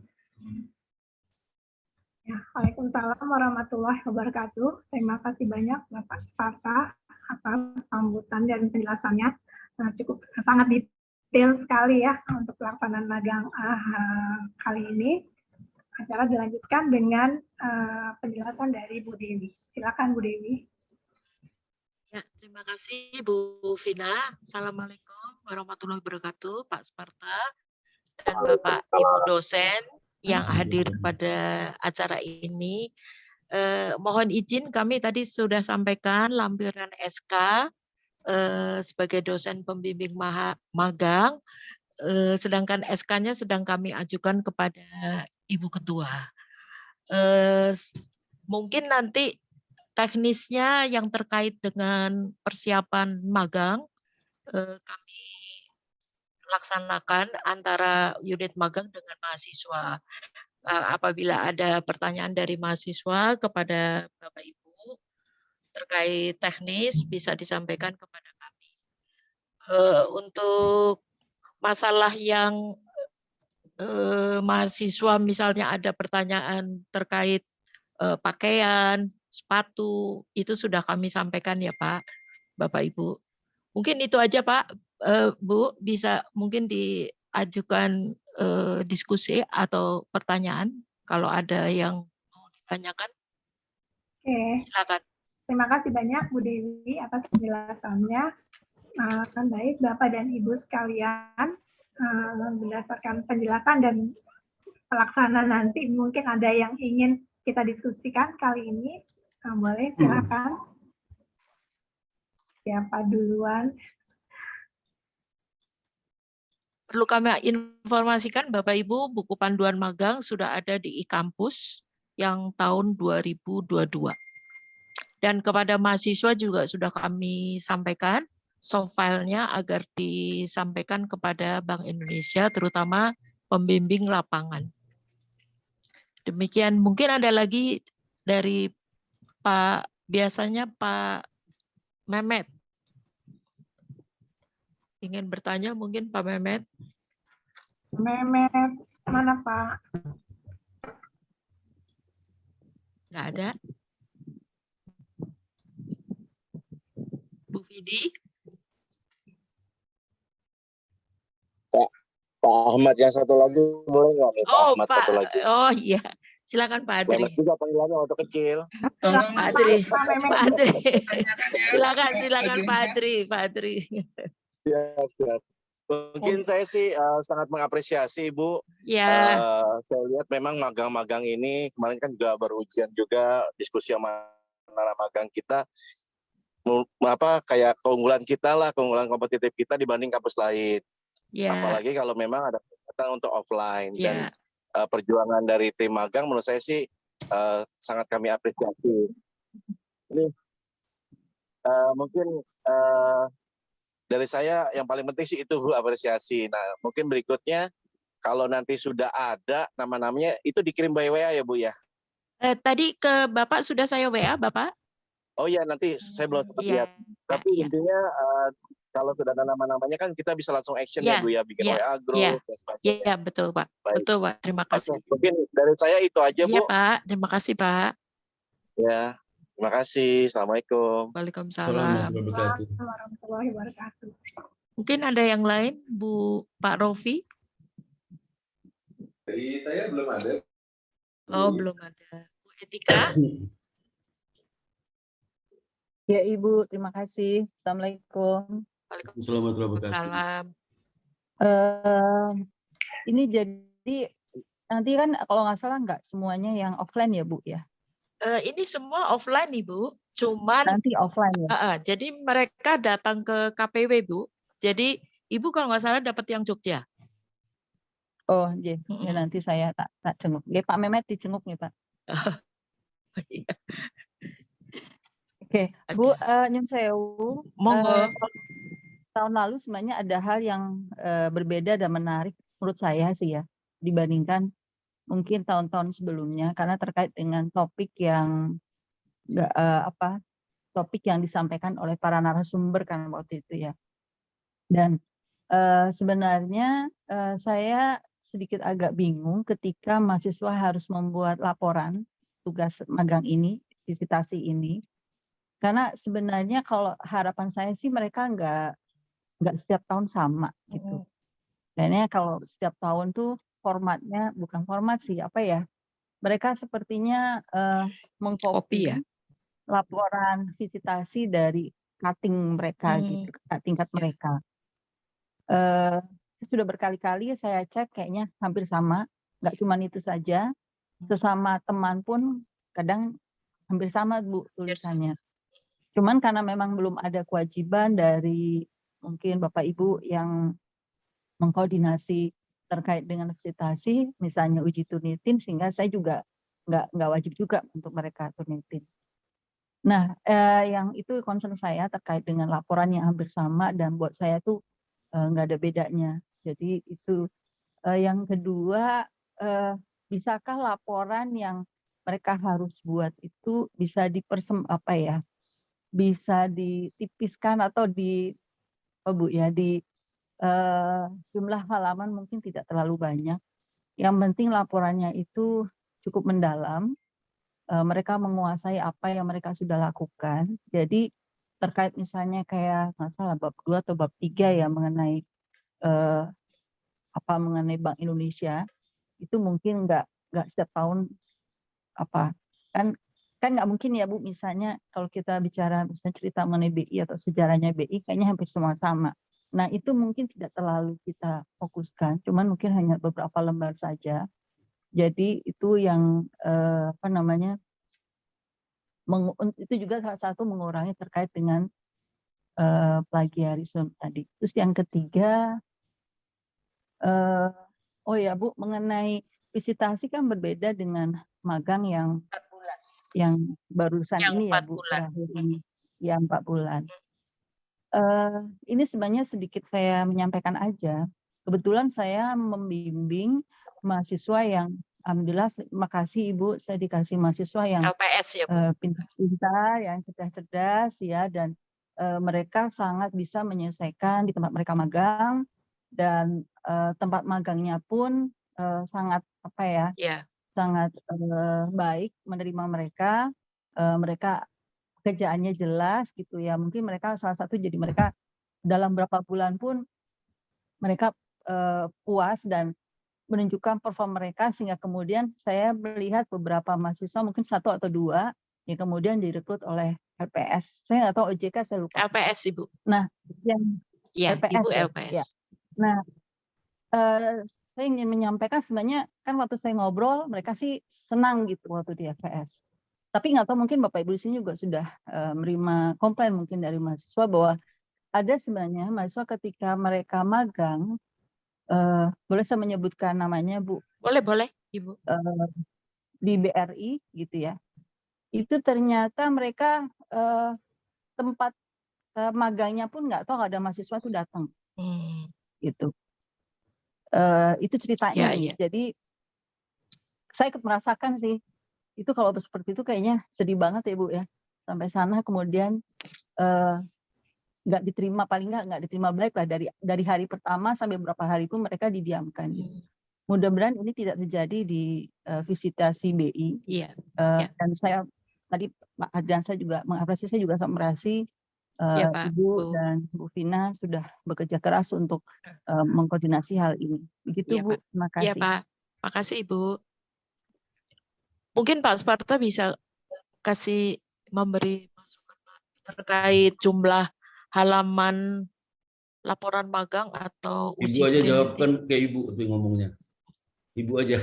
Ya, Waalaikumsalam warahmatullahi wabarakatuh. Terima kasih banyak Bapak Sparta atas sambutan dan penjelasannya. Cukup sangat detail sekali ya untuk pelaksanaan magang kali ini. Acara dilanjutkan dengan penjelasan dari Bu Dewi. Silakan Bu Dewi. Ya, terima kasih Bu Vina. Assalamualaikum warahmatullahi wabarakatuh, Pak Sparta dan Bapak Ibu dosen yang hadir pada acara ini. Mohon izin kami tadi sudah sampaikan lampiran SK sebagai dosen pembimbing magang sedangkan SK-nya sedang kami ajukan kepada Ibu Ketua. Mungkin nanti teknisnya yang terkait dengan persiapan magang kami laksanakan antara unit magang dengan mahasiswa. Apabila ada pertanyaan dari mahasiswa kepada Bapak Ibu terkait teknis bisa disampaikan kepada kami. Untuk masalah yang mahasiswa misalnya ada pertanyaan terkait pakaian, sepatu, itu sudah kami sampaikan ya Pak, Bapak Ibu. Mungkin itu aja Pak, Bu, bisa mungkin diajukan diskusi atau pertanyaan kalau ada yang mau ditanyakan. Oke. Silakan. Terima kasih banyak Bu Dewi atas penjelasannya. Kan baik Bapak dan Ibu sekalian, berdasarkan penjelasan dan pelaksanaan nanti mungkin ada yang ingin kita diskusikan kali ini. Boleh silakan. Siapa duluan? Perlu kami informasikan Bapak Ibu, buku panduan magang sudah ada di e-kampus yang tahun 2022. Dan kepada mahasiswa juga sudah kami sampaikan soft file-nya agar disampaikan kepada Bank Indonesia, terutama pembimbing lapangan. Demikian, mungkin ada lagi dari biasanya Pak Mehmet. Ingin bertanya mungkin Pak Mehmet. Mehmet, mana Pak? Nggak ada. Bu Vidi. Pak Ahmad yang satu lagi boleh nggak nih? Pak Ahmad Pak, satu lagi. oh iya. Silakan Pak Adri. Mehmet juga panggilannya waktu kecil. Pak Adri. Pak Adri. Silakan Pak Adri. Pak Adri. Ya, siap. Mungkin saya sih sangat mengapresiasi Ibu. Ya. Saya lihat memang magang-magang ini kemarin kan juga baru ujian juga diskusi sama anak magang kita. Kayak keunggulan kita lah, keunggulan kompetitif kita dibanding kampus lain. Yeah. Apalagi kalau memang ada kesempatan untuk offline dan perjuangan dari tim magang menurut saya sih sangat kami apresiasi. Ini mungkin dari saya yang paling penting sih itu Bu, apresiasi. Nah mungkin berikutnya kalau nanti sudah ada nama-namanya itu dikirim by WA ya Bu ya? Tadi ke Bapak sudah saya WA Bapak? Oh iya nanti saya belum sempat lihat. Tapi intinya kalau sudah ada nama-namanya kan kita bisa langsung action ya Bu ya, bikin WA group dan sebagainya. Iya betul Pak. Baik. Betul Pak. Terima kasih. Mungkin dari saya itu aja Bu. Iya Pak. Terima kasih Pak. Ya. Terima kasih. Assalamualaikum. Waalaikumsalam. Warahmatullahi wabarakatuh. Mungkin ada yang lain, Bu Pak Rofi? Dari saya belum ada. Oh, belum ada. Bu Etika? Ya Ibu, terima kasih. Assalamualaikum. Waalaikumsalam. Ini jadi nanti kan kalau nggak salah nggak semuanya yang offline ya Bu ya? Ini semua offline Ibu, cuman nanti offline ya. Jadi mereka datang ke KPW Bu. Jadi Ibu kalau nggak salah dapat yang Jogja. Oh, ya nanti saya tak jenguk. Ya Pak Mehmet dijenguk nih Pak. Oke, Bu Nyun Sewu. Monggo. Tahun lalu sebenarnya ada hal yang berbeda dan menarik menurut saya sih ya dibandingkan mungkin tahun-tahun sebelumnya karena terkait dengan topik yang topik yang disampaikan oleh para narasumber kan waktu itu ya. Dan sebenarnya saya sedikit agak bingung ketika mahasiswa harus membuat laporan tugas magang ini, visitasi ini. Karena sebenarnya kalau harapan saya sih mereka nggak setiap tahun sama gitu. Kayaknya kalau setiap tahun tuh formatnya bukan format sih mereka sepertinya mengcopy laporan visitasi dari cutting mereka gitu, tingkat mereka. Sudah berkali-kali saya cek kayaknya hampir sama, nggak cuma itu saja, sesama teman pun kadang hampir sama Bu tulisannya. Cuman karena memang belum ada kewajiban dari mungkin Bapak Ibu yang mengkoordinasi terkait dengan visitasi, misalnya uji Turnitin, sehingga saya juga nggak wajib juga untuk mereka Turnitin. Nah, yang itu concern saya terkait dengan laporan yang hampir sama dan buat saya tuh nggak ada bedanya. Jadi itu yang kedua, bisakah laporan yang mereka harus buat itu bisa bisa ditipiskan atau Bu ya, jumlah halaman mungkin tidak terlalu banyak. Yang penting laporannya itu cukup mendalam. Mereka menguasai apa yang mereka sudah lakukan. Jadi terkait misalnya kayak nggak salah bab 2 atau bab 3 ya mengenai mengenai Bank Indonesia, itu mungkin nggak setiap tahun kan nggak mungkin ya Bu, misalnya kalau kita bicara misalnya cerita mengenai BI atau sejarahnya BI kayaknya hampir semua sama. Nah, itu mungkin tidak terlalu kita fokuskan, cuman mungkin hanya beberapa lembar saja. Jadi itu yang itu juga salah satu mengurangi terkait dengan plagiarisme tadi. Terus yang ketiga, oh ya Bu, mengenai visitasi kan berbeda dengan magang yang 4 bulan. yang barusan Yang ini ya 4 Bu, bulan. terakhir ini, ya 4 bulan. Ini sebenarnya sedikit saya menyampaikan aja. Kebetulan saya membimbing mahasiswa yang, alhamdulillah, makasih Ibu, saya dikasih mahasiswa yang LPS ya Bu. pintar-pintar, yang cerdas-cerdas ya, dan mereka sangat bisa menyelesaikan di tempat mereka magang, dan tempat magangnya pun sangat Ya. sangat baik menerima mereka. Mereka pekerjaannya jelas gitu ya. Mungkin mereka salah satu jadi mereka dalam berapa bulan pun mereka puas dan menunjukkan perform mereka, sehingga kemudian saya melihat beberapa mahasiswa mungkin 1 atau 2 yang kemudian direkrut oleh LPS. Saya nggak tahu OJK, saya lupa. LPS Ibu. Nah, yang Ya, LPS Ibu ya? LPS. Ya. Nah, saya ingin menyampaikan sebenarnya kan waktu saya ngobrol mereka sih senang gitu waktu di LPS. Tapi nggak tahu mungkin Bapak Ibu di sini juga sudah menerima komplain mungkin dari mahasiswa bahwa ada sebenarnya mahasiswa ketika mereka magang, boleh saya menyebutkan namanya Bu? Boleh Ibu. Di BRI gitu ya. Itu ternyata mereka tempat magangnya pun nggak tahu ada mahasiswa tuh datang. Gitu. Itu ceritanya nih. Jadi saya ikut merasakan sih. Itu kalau seperti itu kayaknya sedih banget ya Bu ya. Sampai sana kemudian nggak diterima, paling nggak diterima baik lah dari hari pertama sampai beberapa hari pun mereka didiamkan. Gitu. Mudah-mudahan ini tidak terjadi di visitasi BI. Dan saya tadi Pak Adrian saya juga mengapresiasi, saya juga mengapresiasi Ibu dan Bu Vina sudah bekerja keras untuk mengkoordinasi hal ini. Begitu Bu, terima kasih. Iya Pak, makasih Ibu. Mungkin Pak Sparta bisa memberi masukan terkait jumlah halaman laporan magang atau uji Ibu aja Trinity. jawabkan ke Ibu tuh ngomongnya. Ibu aja.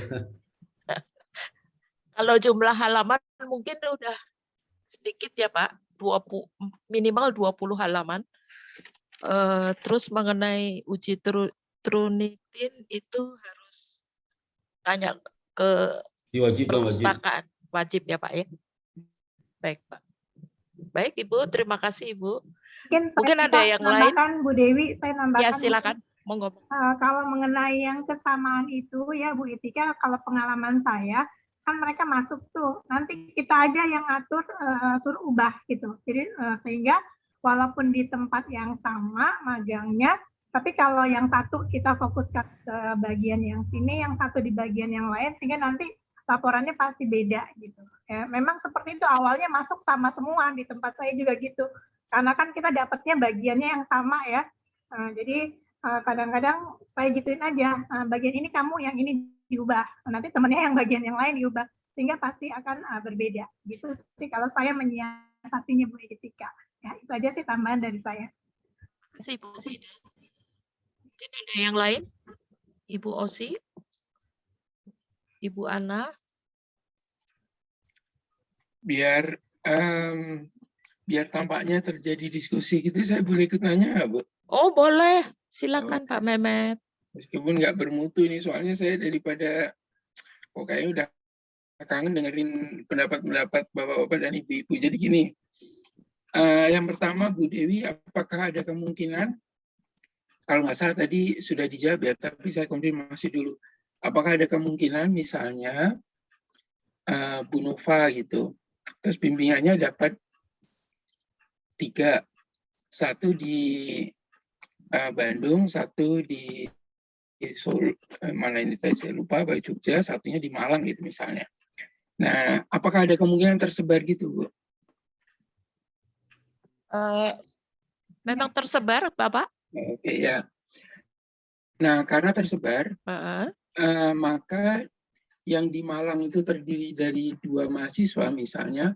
Kalau jumlah halaman mungkin udah sedikit ya Pak, minimal 20 halaman. Terus mengenai uji Trunitin itu harus tanya ke perpustakaan. Wajib ya Pak ya. Baik Pak. Baik Ibu, terima kasih Ibu. Mungkin ada yang lain. Bu Dewi, saya nambahkan. Ya silakan. Monggo. Kalau mengenai yang kesamaan itu ya Bu Itika, kalau pengalaman saya kan mereka masuk tuh, nanti kita aja yang ngatur, suruh ubah gitu. Jadi sehingga walaupun di tempat yang sama magangnya, tapi kalau yang satu kita fokuskan ke bagian yang sini, yang satu di bagian yang lain, sehingga nanti laporannya pasti beda gitu. Ya, memang seperti itu, awalnya masuk sama semua, di tempat saya juga gitu. Karena kan kita dapatnya bagiannya yang sama ya. Jadi kadang-kadang saya gituin aja, bagian ini kamu, yang ini diubah. Nanti temennya yang bagian yang lain diubah. Sehingga pasti akan berbeda. Gitu sih kalau saya menyiasatinya Bu Etika. Ya, itu aja sih tambahan dari saya. Terima kasih Bu Fida. Mungkin ada yang lain? Ibu Osi? Ibu Ana? Biar tampaknya terjadi diskusi gitu, saya boleh ikut nanya nggak Bu? Oh boleh, silakan Pak Mehmet. Meskipun nggak bermutu ini, soalnya saya daripada kayaknya udah kangen dengerin pendapat-pendapat bapak-bapak dan ibu-ibu. Jadi gini, yang pertama Bu Dewi, apakah ada kemungkinan, kalau nggak salah tadi sudah dijawab ya, tapi saya konfirmasi dulu. Apakah ada kemungkinan misalnya Bu Nova gitu, terus bimbingannya dapat 3, 1 di Bandung, 1 di Solo, mana ini saya lupa, Pak Jogja, satunya di Malang gitu misalnya. Nah, apakah ada kemungkinan tersebar gitu, Bu? Memang tersebar, Bapak? Oke ya. Nah, karena tersebar, maka yang di Malang itu terdiri dari 2 mahasiswa misalnya,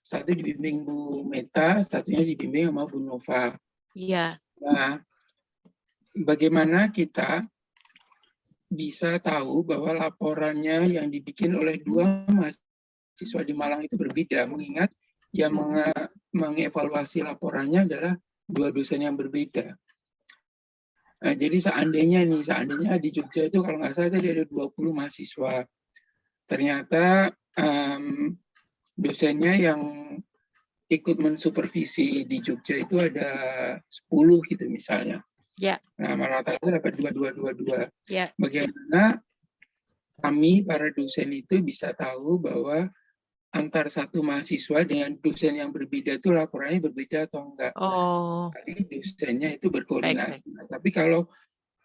1 dibimbing Bu Meta, satunya dibimbing sama Bu Nova. Iya. Nah, bagaimana kita bisa tahu bahwa laporannya yang dibikin oleh 2 mahasiswa di Malang itu berbeda, mengingat yang mengevaluasi laporannya adalah 2 dosen yang berbeda. Nah, jadi seandainya di Jogja itu kalau nggak salah tadi ada 20 mahasiswa. Ternyata dosennya yang ikut mensupervisi di Jogja itu ada 10 gitu misalnya. Ya. Nah, rata-rata dapat 2. Ya. Bagaimana kami para dosen itu bisa tahu bahwa antar satu mahasiswa dengan dosen yang berbeda itu laporannya berbeda atau enggak? Oh. Tadi dosennya itu berkoordinasi. Baik. Nah, tapi kalau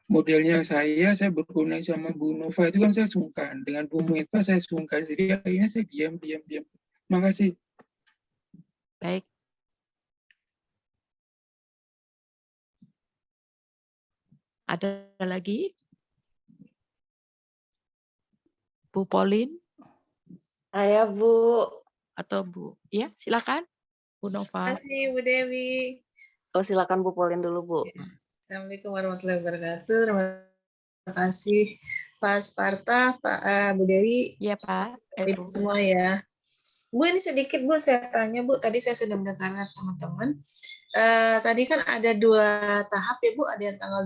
modelnya saya berkoordinasi sama Bu Nova itu kan saya sungkan. Dengan Bu Meta saya sungkan. Jadi akhirnya saya diam. Makasih. Baik. Ada lagi? Bu Pauline? Saya, Bu. Atau Bu? Ya, silakan. Bu Nova. Terima kasih, Bu Dewi. Oh, silakan Bu Pauline dulu, Bu. Assalamualaikum warahmatullahi wabarakatuh. Terima kasih Pak Sparta, Pak Bu Dewi. Iya, Pak. Ibu semua ya. Bu, ini sedikit Bu saya tanya Bu, tadi saya sudah mendengarkan teman-teman. Tadi kan ada 2 tahap ya Bu, ada yang tanggal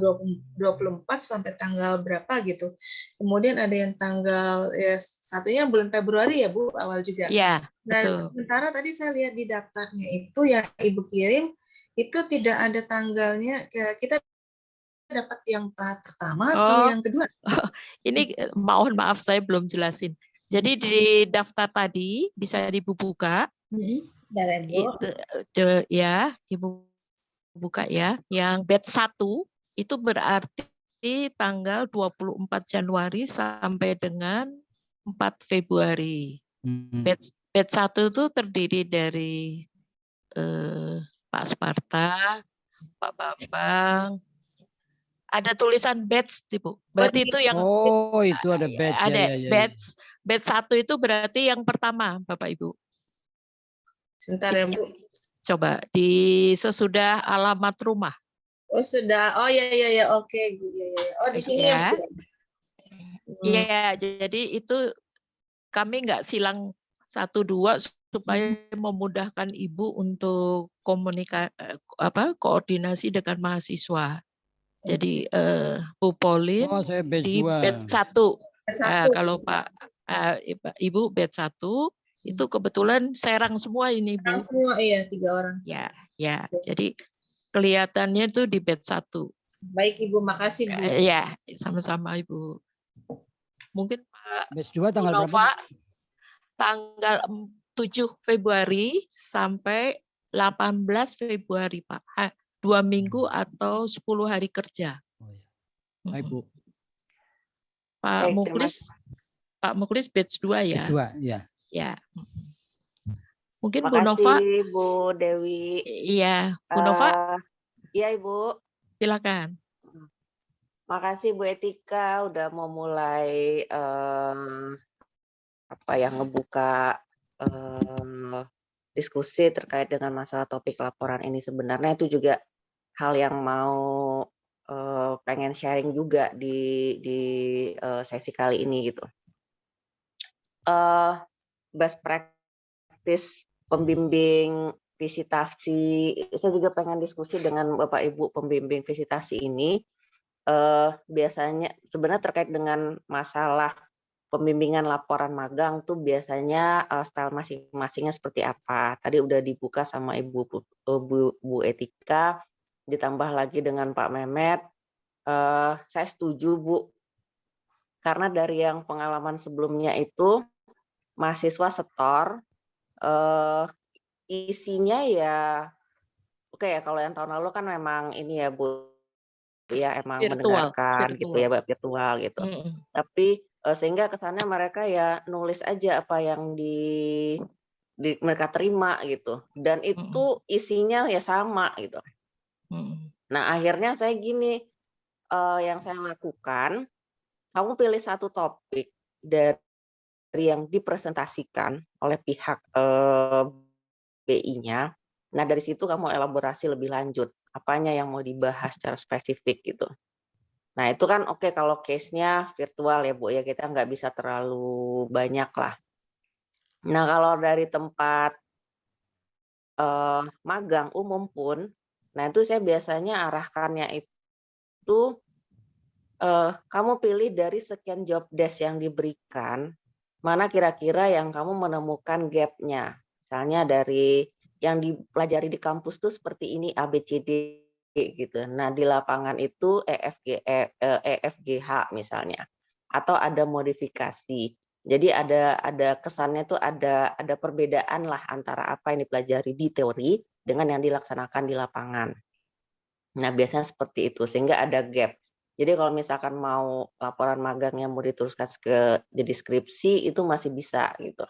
24 sampai tanggal berapa gitu. Kemudian ada yang tanggal satunya bulan Februari ya Bu, awal juga. Iya, Dan betul. sementara tadi saya lihat di daftarnya itu yang Ibu kirim itu tidak ada tanggalnya. Kita dapat yang tahap pertama atau yang kedua? Ini mohon maaf saya belum jelasin. Jadi di daftar tadi bisa Ibu buka. Ya, Ibu buka ya. Yang batch 1 itu berarti tanggal 24 Januari sampai dengan 4 Februari. Batch 1 itu terdiri dari Pak Sparta, Pak Bambang. Ada tulisan batch, Ibu. Berarti itu yang itu ada batch. Ada batch 1 itu berarti yang pertama, Bapak Ibu. Sebentar ya, Bu. Coba di sesudah alamat rumah. Oh, sudah. Oh ya, oke, Bu. Ya. Oh, di sini ya. Iya, jadi itu kami nggak silang 1-2 supaya memudahkan Ibu untuk koordinasi dengan mahasiswa. Jadi Bu Pauline di batch 1. Kalau Pak Ibu batch 1 itu kebetulan Serang semua ini Bu. Serang semua iya 3 orang. Ya. Jadi kelihatannya itu di batch 1. Baik Ibu, makasih Bu. Ya, sama-sama Ibu. Mungkin Pak batch 2 tanggal Nova, berapa? Tanggal 7 Februari sampai 18 Februari Pak. 2 minggu atau 10 hari kerja. Baik, Bu. Pak Muklis batch 2 ya? Batch 2, ya. Ya. Mungkin Makasih, Bu Nova. Bu Dewi. Iya, Bu Nova. Iya, Ibu. Silakan. Makasih Bu Etika udah mau mulai ngebuka diskusi terkait dengan masalah topik laporan ini. Sebenarnya itu juga hal yang mau pengen sharing juga di sesi kali ini gitu. Best practice pembimbing visitasi, saya juga pengen diskusi dengan Bapak Ibu pembimbing visitasi ini biasanya sebenarnya terkait dengan masalah pembimbingan laporan magang tuh biasanya style masing-masingnya seperti apa. Tadi udah dibuka sama Bu Etika, ditambah lagi dengan Pak Mehmet. Saya setuju Bu, karena dari yang pengalaman sebelumnya itu mahasiswa setor, isinya ya, oke ya kalau yang tahun lalu kan memang ini ya Bu, ya emang mendengarkan gitu ya, virtual gitu. Tapi sehingga kesannya mereka ya nulis aja apa yang mereka terima gitu, dan itu isinya ya sama gitu. Nah akhirnya saya gini, yang saya lakukan, kamu pilih satu topik dari yang dipresentasikan oleh pihak BI-nya. Nah dari situ kamu elaborasi lebih lanjut, apanya yang mau dibahas secara spesifik gitu. Nah itu kan oke kalau case-nya virtual ya Bu ya, kita nggak bisa terlalu banyak lah. Nah kalau dari tempat magang umum pun, nah itu saya biasanya arahkannya itu, kamu pilih dari sekian job desk yang diberikan, mana kira-kira yang kamu menemukan gap-nya. Misalnya dari yang dipelajari di kampus tuh seperti ini A, B, C, D gitu. Nah di lapangan itu EFGH misalnya, atau ada modifikasi. Jadi ada kesannya tuh ada perbedaan lah antara apa yang dipelajari di teori dengan yang dilaksanakan di lapangan. Nah biasanya seperti itu sehingga ada gap. Jadi kalau misalkan mau laporan magangnya mau diteruskan ke jadi skripsi itu masih bisa gitu,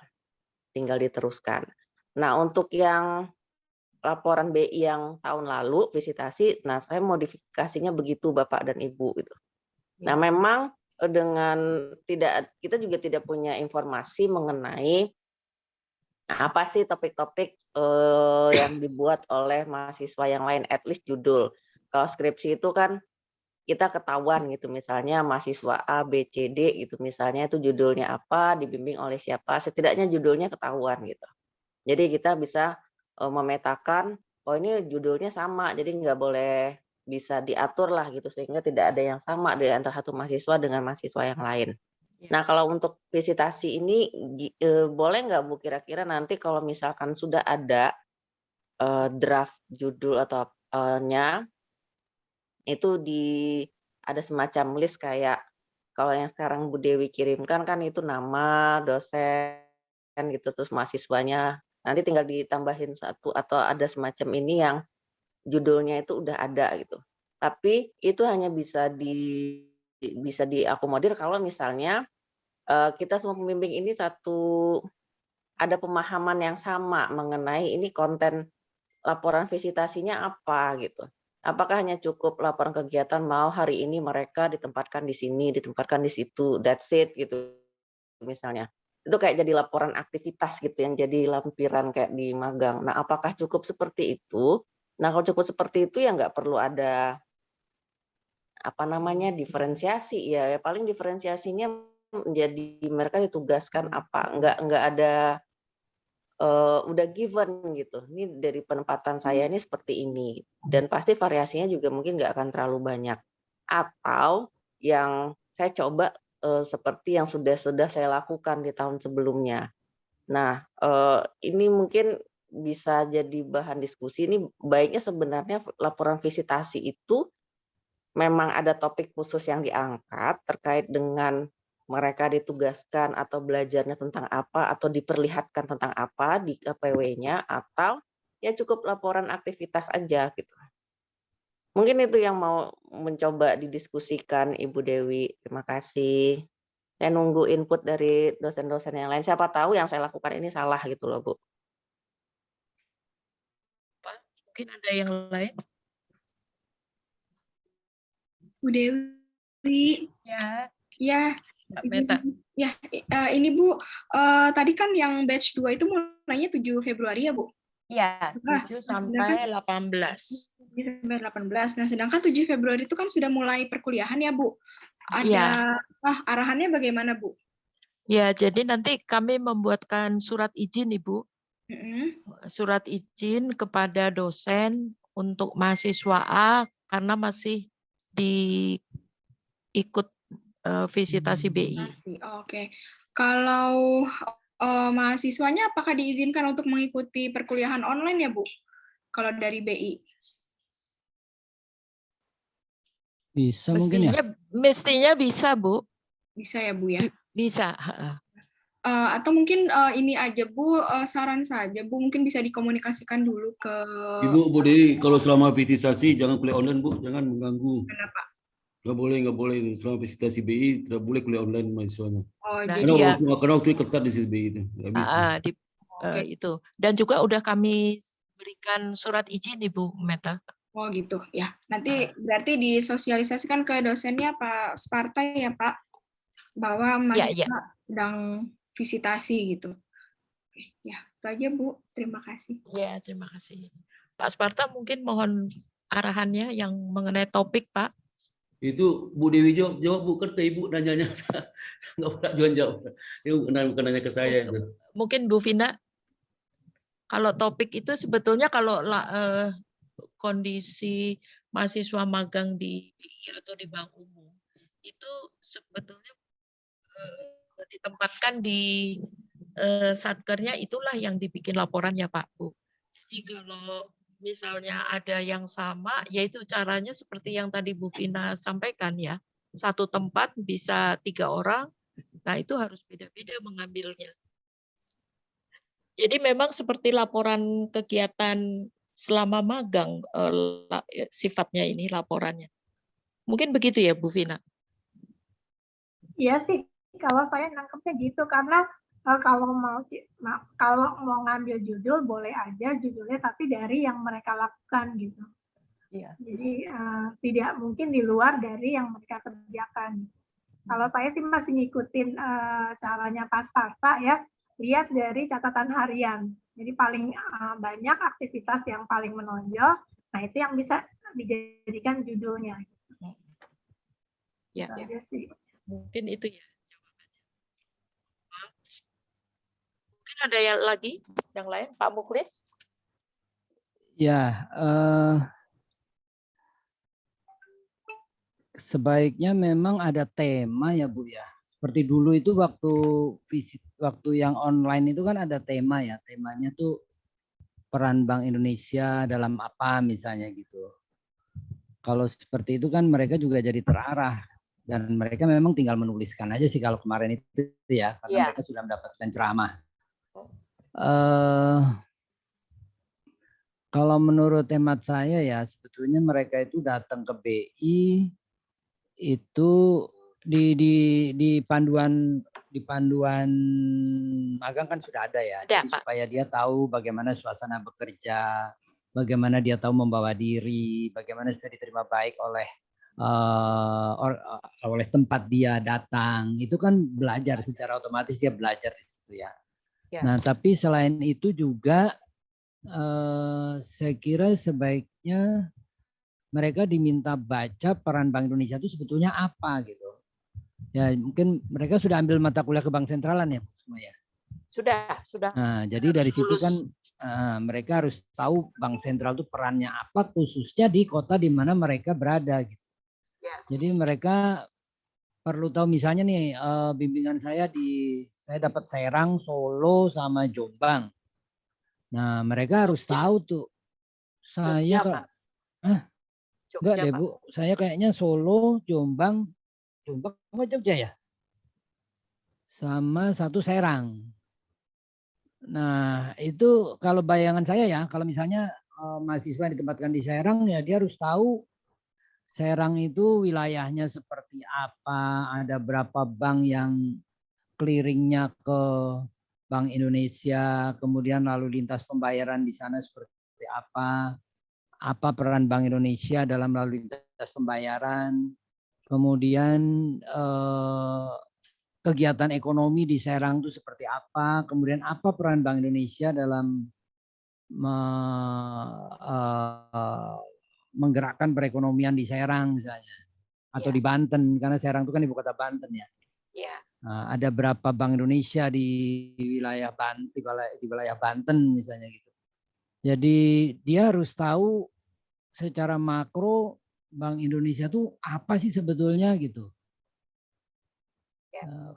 tinggal diteruskan. Nah untuk yang laporan BI yang tahun lalu visitasi, nah saya modifikasinya begitu Bapak dan Ibu gitu. Nah memang dengan kita juga tidak punya informasi mengenai apa sih topik-topik yang dibuat oleh mahasiswa yang lain, at least judul. Kalau skripsi itu kan kita ketahuan gitu, misalnya mahasiswa A, B, C, D gitu, misalnya itu judulnya apa, dibimbing oleh siapa, setidaknya judulnya ketahuan gitu. Jadi kita bisa memetakan, oh ini judulnya sama, jadi nggak boleh bisa diatur lah gitu, sehingga tidak ada yang sama di antara satu mahasiswa dengan mahasiswa yang lain. Nah kalau untuk visitasi ini boleh nggak Bu kira-kira nanti kalau misalkan sudah ada draft judul atau itu ada semacam list kayak kalau yang sekarang Bu Dewi kirimkan kan itu nama dosen gitu, terus mahasiswanya nanti tinggal ditambahin satu atau ada semacam ini yang judulnya itu udah ada gitu. Tapi itu hanya bisa diakomodir kalau misalnya kita semua pembimbing ini ada pemahaman yang sama mengenai ini konten laporan visitasinya apa gitu. Apakah hanya cukup laporan kegiatan mau hari ini mereka ditempatkan di sini, ditempatkan di situ, that's it gitu misalnya. Itu kayak jadi laporan aktivitas gitu yang jadi lampiran kayak di magang. Nah apakah cukup seperti itu? Nah kalau cukup seperti itu ya nggak perlu ada diferensiasi ya paling diferensiasinya menjadi mereka ditugaskan apa, nggak ada udah given gitu. Ini dari penempatan saya ini seperti ini dan pasti variasinya juga mungkin nggak akan terlalu banyak. Atau yang saya coba seperti yang sudah saya lakukan di tahun sebelumnya. Nah, ini mungkin bisa jadi bahan diskusi. Ini baiknya sebenarnya laporan visitasi itu memang ada topik khusus yang diangkat terkait dengan mereka ditugaskan atau belajarnya tentang apa atau diperlihatkan tentang apa di KPW-nya atau ya cukup laporan aktivitas aja gitu. Mungkin itu yang mau mencoba didiskusikan Ibu Dewi. Terima kasih. Saya nunggu input dari dosen-dosen yang lain. Siapa tahu yang saya lakukan ini salah gitu loh, Bu. Mungkin ada yang lain? Bu Dewi. Ya. Mbak Meta. Ya, ini Bu, tadi kan yang batch 2 itu mulainya 7 Februari ya, Bu? Iya, 7 sampai 18. Sampai 18. Nah, sedangkan 7 Februari itu kan sudah mulai perkuliahan ya, Bu? Ada arahannya bagaimana, Bu? Ya, jadi nanti kami membuatkan surat izin, Ibu. Surat izin kepada dosen untuk mahasiswa A karena masih di ikut visitasi BI. Oke. Kalau mahasiswanya apakah diizinkan untuk mengikuti perkuliahan online ya, Bu? Kalau dari BI? Bisa mungkin ya? Mestinya bisa, Bu. Bisa ya, Bu ya? Bisa. Atau mungkin ini aja, Bu, saran saja, Bu, mungkin bisa dikomunikasikan dulu ke... Bu Dewi, kalau selama visitasi jangan kuliah online, Bu. Jangan mengganggu. Kenapa? Nggak boleh. Selama visitasi BI tidak boleh kuliah online mahasiswanya. Oh, Nah, karena waktu ketat di BI itu. Nggak bisa. Itu. Dan juga udah kami berikan surat izin, Ibu Meta. Oh gitu ya. Nanti berarti disosialisasikan ke dosennya Pak Sparta ya Pak, bahwa mahasiswa sedang visitasi gitu. Oke, ya itu aja Bu. Terima kasih. Ya, terima kasih. Pak Sparta mungkin mohon arahannya yang mengenai topik, Pak. Itu Bu Dewi jawab Bu, kan Ibu nanyanya saya nggak pernah jawab. Itu bukan nanya ke saya. Mungkin Bu Vina, kalau topik itu sebetulnya kalau kondisi mahasiswa magang di BI atau di bank umum itu sebetulnya ditempatkan di satkernya, itulah yang dibikin laporannya Pak Bu. Jadi kalau misalnya ada yang sama, yaitu caranya seperti yang tadi Bu Vina sampaikan ya, satu tempat bisa 3 orang, nah itu harus beda-beda mengambilnya. Jadi memang seperti laporan kegiatan selama magang sifatnya ini laporannya. Mungkin begitu ya Bu Vina? Iya sih, kalau saya nangkepnya gitu, karena kalau mau ngambil judul boleh aja judulnya, tapi dari yang mereka lakukan gitu. Iya. Jadi tidak mungkin di luar dari yang mereka kerjakan. Kalau saya sih masih ngikutin caranya Pak Sparta ya, lihat dari catatan harian. Jadi paling banyak aktivitas yang paling menonjol, nah itu yang bisa dijadikan judulnya. Ya, ya. Sih. Mungkin itu ya jawabannya. Mungkin ada yang lagi, yang lain, Pak Muklis? Ya, sebaiknya memang ada tema ya Bu ya. Seperti dulu itu waktu yang online itu kan ada tema ya. Temanya tuh peran Bank Indonesia dalam apa misalnya gitu. Kalau seperti itu kan mereka juga jadi terarah. Dan mereka memang tinggal menuliskan aja sih kalau kemarin itu ya. Karena mereka sudah mendapatkan ceramah. Kalau menurut hemat saya ya sebetulnya mereka itu datang ke BI itu di panduan magang kan sudah ada ya. Jadi supaya dia tahu bagaimana suasana bekerja, bagaimana dia tahu membawa diri, bagaimana sudah diterima baik oleh tempat dia datang. Itu kan belajar secara otomatis, dia belajar di situ ya. Nah, tapi selain itu juga saya kira sebaiknya mereka diminta baca peran Bank Indonesia itu sebetulnya apa gitu. Ya mungkin mereka sudah ambil mata kuliah ke Bank Sentralan ya semua ya. Sudah. Nah, jadi dari situ kan mereka harus tahu Bank Sentral itu perannya apa, khususnya di kota di mana mereka berada gitu. Jadi mereka perlu tahu, misalnya nih bimbingan saya dapat Serang, Solo sama Jombang. Nah, mereka harus tahu tuh. Saya enggak deh Bu, saya kayaknya Solo, Jombang sama Jogja ya. Sama satu Serang. Nah, itu kalau bayangan saya ya, kalau misalnya mahasiswa yang ditempatkan di Serang ya dia harus tahu Serang itu wilayahnya seperti apa, ada berapa bank yang clearingnya ke Bank Indonesia, kemudian lalu lintas pembayaran di sana seperti apa peran Bank Indonesia dalam lalu lintas pembayaran, kemudian kegiatan ekonomi di Serang itu seperti apa, kemudian apa peran Bank Indonesia dalam menggerakkan perekonomian di Serang misalnya, atau di Banten, karena Serang itu kan ibu kota Banten ya. Nah, ada berapa Bank Indonesia di wilayah Banten misalnya gitu. Jadi dia harus tahu secara makro Bank Indonesia itu apa sih sebetulnya gitu.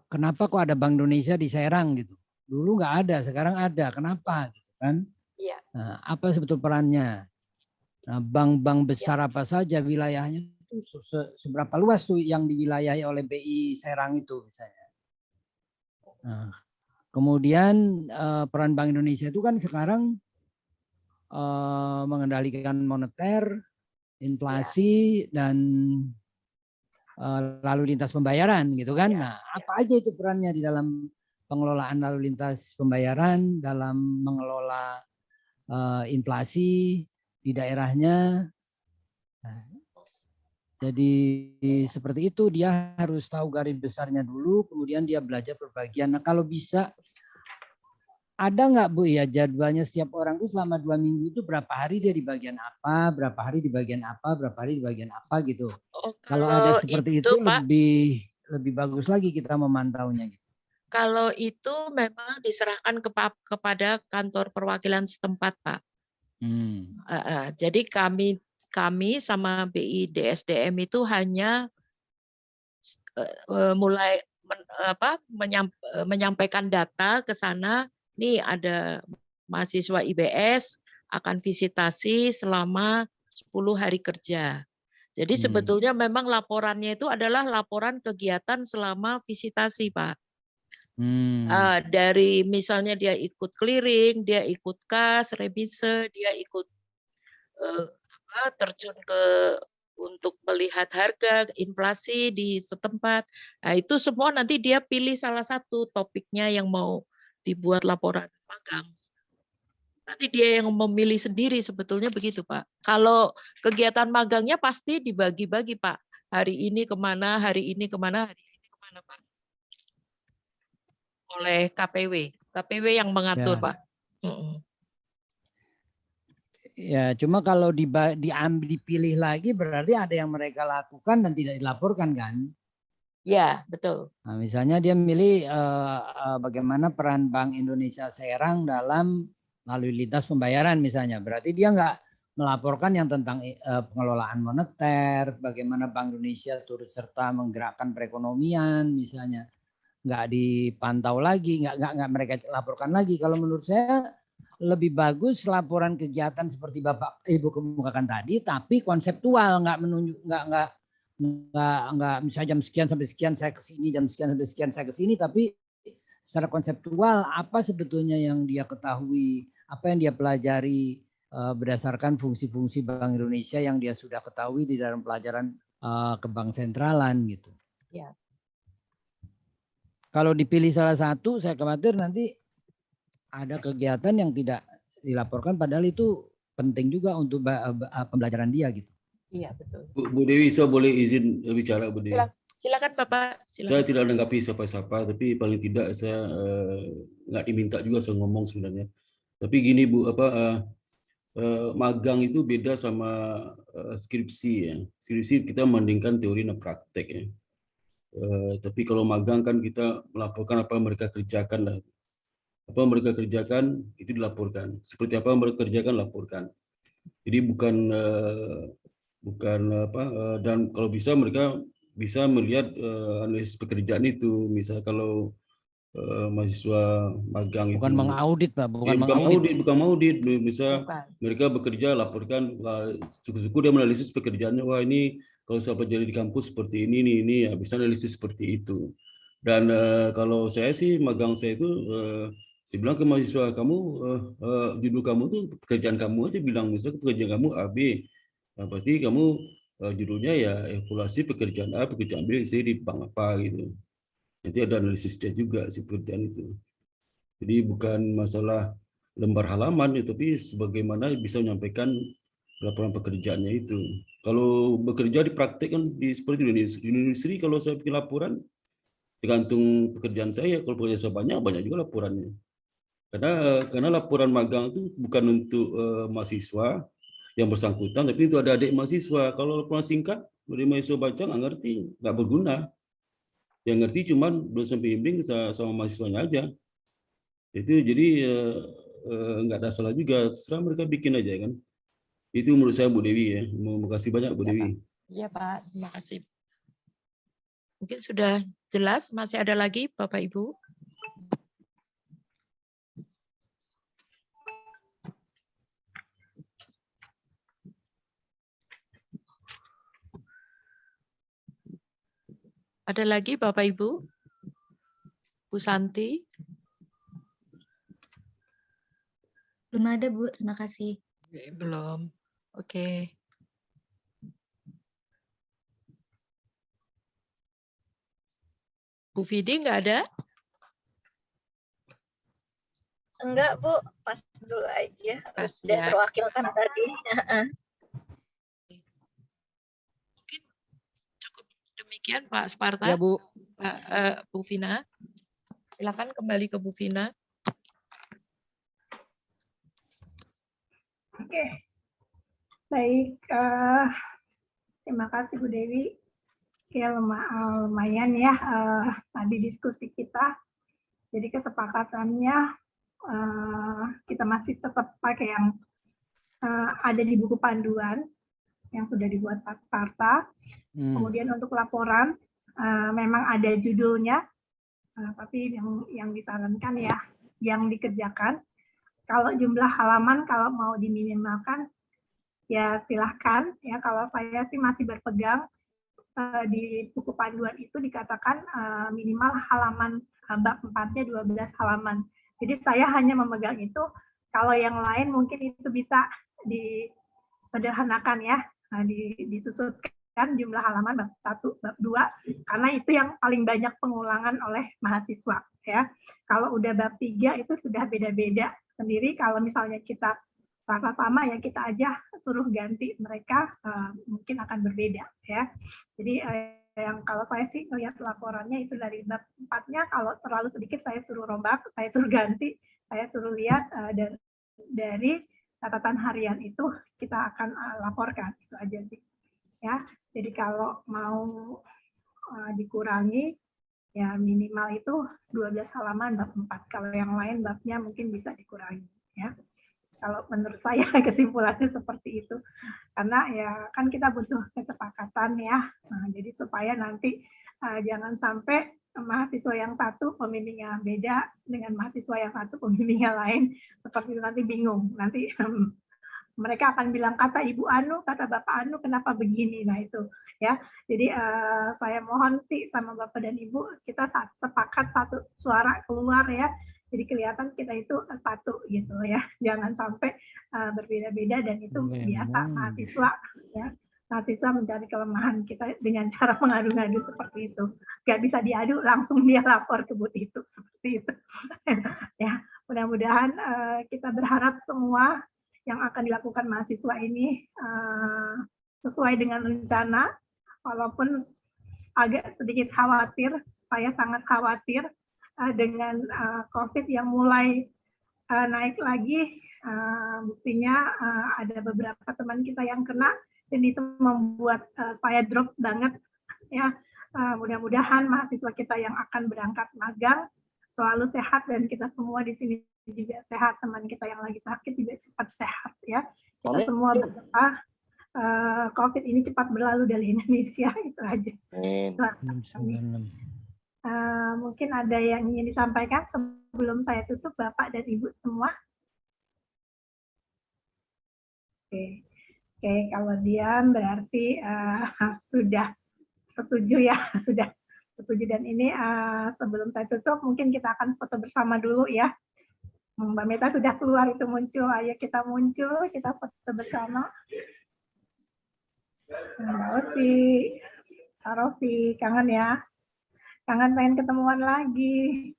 Kenapa kok ada Bank Indonesia di Serang gitu? Dulu nggak ada, sekarang ada. Kenapa? Gitu kan? Iya. Nah, apa sebetulnya perannya? Nah, bank-bank besar apa saja wilayahnya itu seberapa luas tuh yang diwilayahi oleh BI Serang itu misalnya. Nah, kemudian peran Bank Indonesia itu kan sekarang mengendalikan moneter, inflasi, dan lalu lintas pembayaran gitu kan. Nah, apa aja itu perannya di dalam pengelolaan lalu lintas pembayaran, dalam mengelola inflasi di daerahnya. Nah, jadi seperti itu, dia harus tahu garis besarnya dulu, kemudian dia belajar berbagian. Nah, kalau bisa, ada nggak Bu ya jadwalnya setiap orang itu selama 2 minggu itu berapa hari dia di bagian apa, berapa hari di bagian apa, berapa hari di bagian apa gitu. Oh, Kalau ada seperti itu Pak, lebih bagus lagi kita memantaunya. Kalau itu memang diserahkan kepada kantor perwakilan setempat, Pak. Jadi kami sama BI DSDM itu hanya mulai menyampaikan data ke sana. Nih ada mahasiswa IBS akan visitasi selama 10 hari kerja. Jadi sebetulnya memang laporannya itu adalah laporan kegiatan selama visitasi, Pak. Dari misalnya dia ikut clearing, dia ikut kas, remise, dia ikut terjun untuk melihat harga, inflasi di setempat. Nah, itu semua nanti dia pilih salah satu topiknya yang mau dibuat laporan magang. Nanti dia yang memilih sendiri sebetulnya begitu, Pak. Kalau kegiatan magangnya pasti dibagi-bagi, Pak. Hari ini kemana, hari ini kemana, hari ini kemana, Pak. Oleh KPW. KPW yang mengatur, Pak. Ya, cuma kalau dipilih lagi berarti ada yang mereka lakukan dan tidak dilaporkan kan? Ya, betul. Nah, misalnya dia milih bagaimana peran Bank Indonesia Serang dalam lalu lintas pembayaran misalnya. Berarti dia nggak melaporkan yang tentang pengelolaan moneter, bagaimana Bank Indonesia turut serta menggerakkan perekonomian misalnya. Nggak dipantau lagi, nggak mereka laporkan lagi. Kalau menurut saya lebih bagus laporan kegiatan seperti Bapak Ibu kemukakan tadi, tapi konseptual, nggak menunjuk, nggak misalnya jam sekian sampai sekian saya ke sini, jam sekian sampai sekian saya ke sini, tapi secara konseptual apa sebetulnya yang dia ketahui, apa yang dia pelajari berdasarkan fungsi-fungsi Bank Indonesia yang dia sudah ketahui di dalam pelajaran ke bank sentralan gitu. Ya. Kalau dipilih salah satu, saya khawatir nanti ada kegiatan yang tidak dilaporkan, padahal itu penting juga untuk pembelajaran dia gitu. Iya, betul. Bu Dewi, saya boleh izin bicara, Bu Dewi? Silakan Bapak. Silakan. Saya tidak menanggapi siapa-siapa, tapi paling tidak saya nggak diminta juga saya ngomong sebenarnya. Tapi gini Bu, magang itu beda sama skripsi ya. Skripsi kita membandingkan teori dan praktek ya. Tapi kalau magang kan kita melaporkan apa yang mereka kerjakan lah. Apa yang mereka kerjakan itu dilaporkan. Seperti apa yang mereka kerjakan laporkan. Jadi bukan dan kalau bisa mereka bisa melihat analisis pekerjaan itu. Misal kalau mahasiswa magang bukan itu mengaudit Pak, bukan mengaudit, bisa mereka bekerja laporkan, suku-suku dia menganalisis pekerjaannya, wah ini kalau saya pelajari di kampus seperti ini ya bisa analisis seperti itu. Dan kalau saya sih magang saya itu saya bilang ke mahasiswa kamu judul kamu tuh pekerjaan kamu aja bilang, misalnya pekerjaan kamu A B, nah, berarti kamu judulnya ya evaluasi pekerjaan A, pekerjaan B, C di bank apa gitu. Nanti ada analisisnya juga si pekerjaan itu. Jadi bukan masalah lembar halaman, tapi sebagaimana bisa menyampaikan laporan pekerjaannya itu. Kalau bekerja di praktek kan seperti di industri, kalau saya bikin laporan tergantung pekerjaan saya. Kalau pekerjaan saya banyak juga laporannya. Karena laporan magang itu bukan untuk mahasiswa yang bersangkutan, tapi itu ada adik mahasiswa. Kalau laporan singkat dari mahasiswa baca nggak ngerti, nggak berguna. Yang ngerti cuman dosen pembimbing sama mahasiswanya aja. Itu jadi nggak ada salah juga, terserah mereka bikin aja kan. Itu menurut saya Bu Dewi ya. Terima kasih banyak Bu Dewi. Iya Pak, terima kasih. Mungkin sudah jelas, masih ada lagi Bapak Ibu? Ada lagi Bapak Ibu? Bu Santi? Belum ada, Bu. Terima kasih. Belum. Oke. Bu Vidi nggak ada? Enggak, Bu. Pas dulu aja. Pas Udah ya. terwakilkan tadi. Mungkin cukup demikian Pak Sparta. Ya, Bu. Bu Vina. Silakan kembali ke Bu Vina. Oke, baik. Terima kasih Bu Dewi. Oke, lumayan ya tadi diskusi kita. Jadi kesepakatannya kita masih tetap pakai yang ada di buku panduan yang sudah dibuat Pak Sparta. Kemudian untuk laporan memang ada judulnya, tapi yang disarankan ya yang dikerjakan. Kalau jumlah halaman kalau mau diminimalkan ya silahkan ya. Kalau saya sih masih berpegang di buku panduan itu dikatakan minimal halaman bab 4-nya 12 halaman. Jadi saya hanya memegang itu. Kalau yang lain mungkin itu bisa disederhanakan ya, disusutkan jumlah halaman bab 1, bab 2, karena itu yang paling banyak pengulangan oleh mahasiswa ya. Kalau udah bab 3 itu sudah beda-beda sendiri. Kalau misalnya kita rasa sama ya kita aja suruh ganti mereka, mungkin akan berbeda ya. Jadi yang kalau saya sih melihat laporannya itu dari bab 4-nya, kalau terlalu sedikit saya suruh rombak, saya suruh ganti, saya suruh lihat dan dari catatan harian itu kita akan laporkan, itu aja sih ya. Jadi kalau mau dikurangi ya minimal itu 12 halaman bab 4, kalau yang lain babnya mungkin bisa dikurangi ya. Kalau menurut saya kesimpulannya seperti itu, karena ya kan kita butuh kesepakatan ya. Nah, jadi supaya nanti jangan sampai mahasiswa yang satu pembimbingnya beda dengan mahasiswa yang satu pembimbingnya lain, seperti itu nanti bingung. Nanti mereka akan bilang kata Ibu Anu, kata Bapak Anu, kenapa begini? Nah itu ya. Jadi saya mohon sih sama Bapak dan Ibu kita sepakat satu suara keluar ya. Jadi kelihatan kita itu satu gitu ya, jangan sampai berbeda-beda dan itu biasa mahasiswa ya. Mahasiswa mencari kelemahan kita dengan cara mengadu-ngadu seperti itu. Gak bisa diadu, langsung dia lapor ke Bu itu seperti itu. Ya, mudah-mudahan kita berharap semua yang akan dilakukan mahasiswa ini sesuai dengan rencana, walaupun agak sedikit khawatir, saya sangat khawatir dengan COVID yang mulai naik lagi. Buktinya ada beberapa teman kita yang kena dan itu membuat saya drop banget ya. Mudah-mudahan mahasiswa kita yang akan berangkat magang selalu sehat dan kita semua di sini juga sehat, teman kita yang lagi sakit juga cepat sehat ya. Kita semua berdoa COVID ini cepat berlalu dari Indonesia, itu aja. Mungkin ada yang ingin disampaikan sebelum saya tutup, Bapak dan Ibu semua. Oke, kalau diam berarti sudah setuju ya, sudah setuju. Dan ini sebelum saya tutup, mungkin kita akan foto bersama dulu ya. Mbak Meta sudah keluar itu muncul, ayo kita muncul, kita foto bersama. Mbak Osi, Kak Rofi, kangen ya. Kangen pengen ketemuan lagi.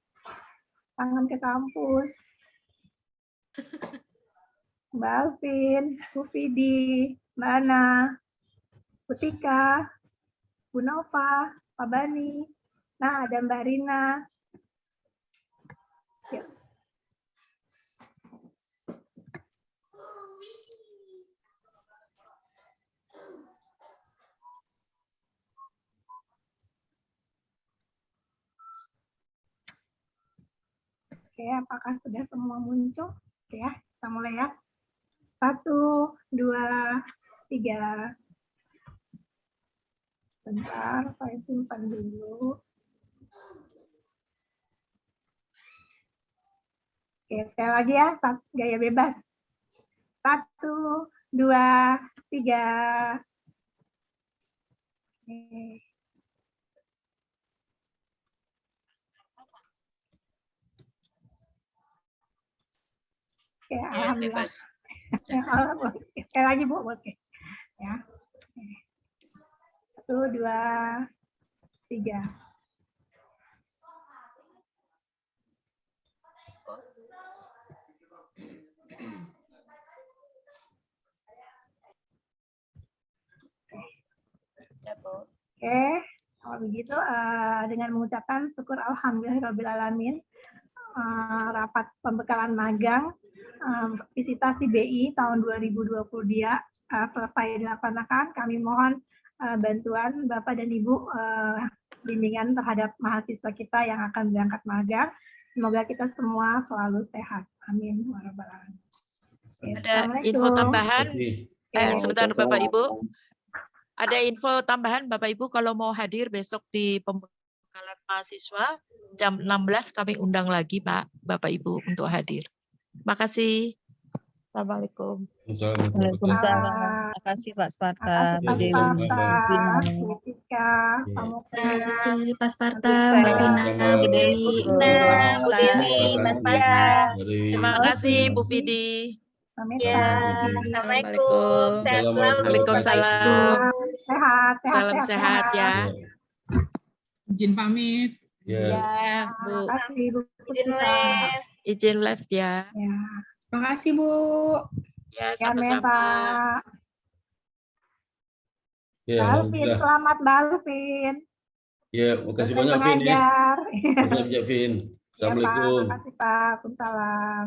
Kangen ke kampus. Mbak Alvin, Bu Vidi, Mbak Ana, Bu Tika, Bu Nova, Pak Bani. Nah, ada Mbak Rina. Yuk. Oke, apakah sudah semua muncul? Oke ya, kita mulai ya. 1, 2, 3. Bentar, saya simpan dulu. Oke, sekali lagi ya, gaya bebas. 1, 2, 3. Oke. Oke, alhamdulillah. Sekali lagi Bu, oke. Ya. 1, 2, 3. Oke, kalau begitu dengan mengucapkan syukur alhamdulillahirobbilalamin, rapat pembekalan magang visitasi BI tahun 2022 selesai dilaksanakan. Kami mohon bantuan Bapak dan Ibu bimbingan terhadap mahasiswa kita yang akan berangkat magang. Semoga kita semua selalu sehat. Amin. Ada info tambahan? Sebentar Bapak Ibu. Ada info tambahan Bapak Ibu, kalau mau hadir besok di pembekalan mahasiswa jam 16 kami undang lagi Bapak Ibu untuk hadir. Makasih. Assalamualaikum. Waalaikumsalam. Terima kasih Pak Sparta. Terima kasih Pak Sparta, Bu Tika, Terima kasih Pak Sparta, Mbak Tina, Bu Dewi, Bu Dewi, Pak Sparta. Terima kasih Bu Vidi. Ya, Assalamualaikum. Sehat selalu. Waalaikumsalam. Sehat, Salam sehat ya. Izin pamit. Ya, Bu. Terima kasih Bu Izin Tika. live. Izin live ya. Ya. Terima kasih Bu. Ya, Amin, sama-sama. Pak. Ya, Alvin, alhamdulillah. selamat Balvin. Ya, makasih Dosen banyak Vin ya. pengajar. Makasih banyak Vin. Ya, Pak. Assalamualaikum. Makasih Pak. Waalaikumsalam.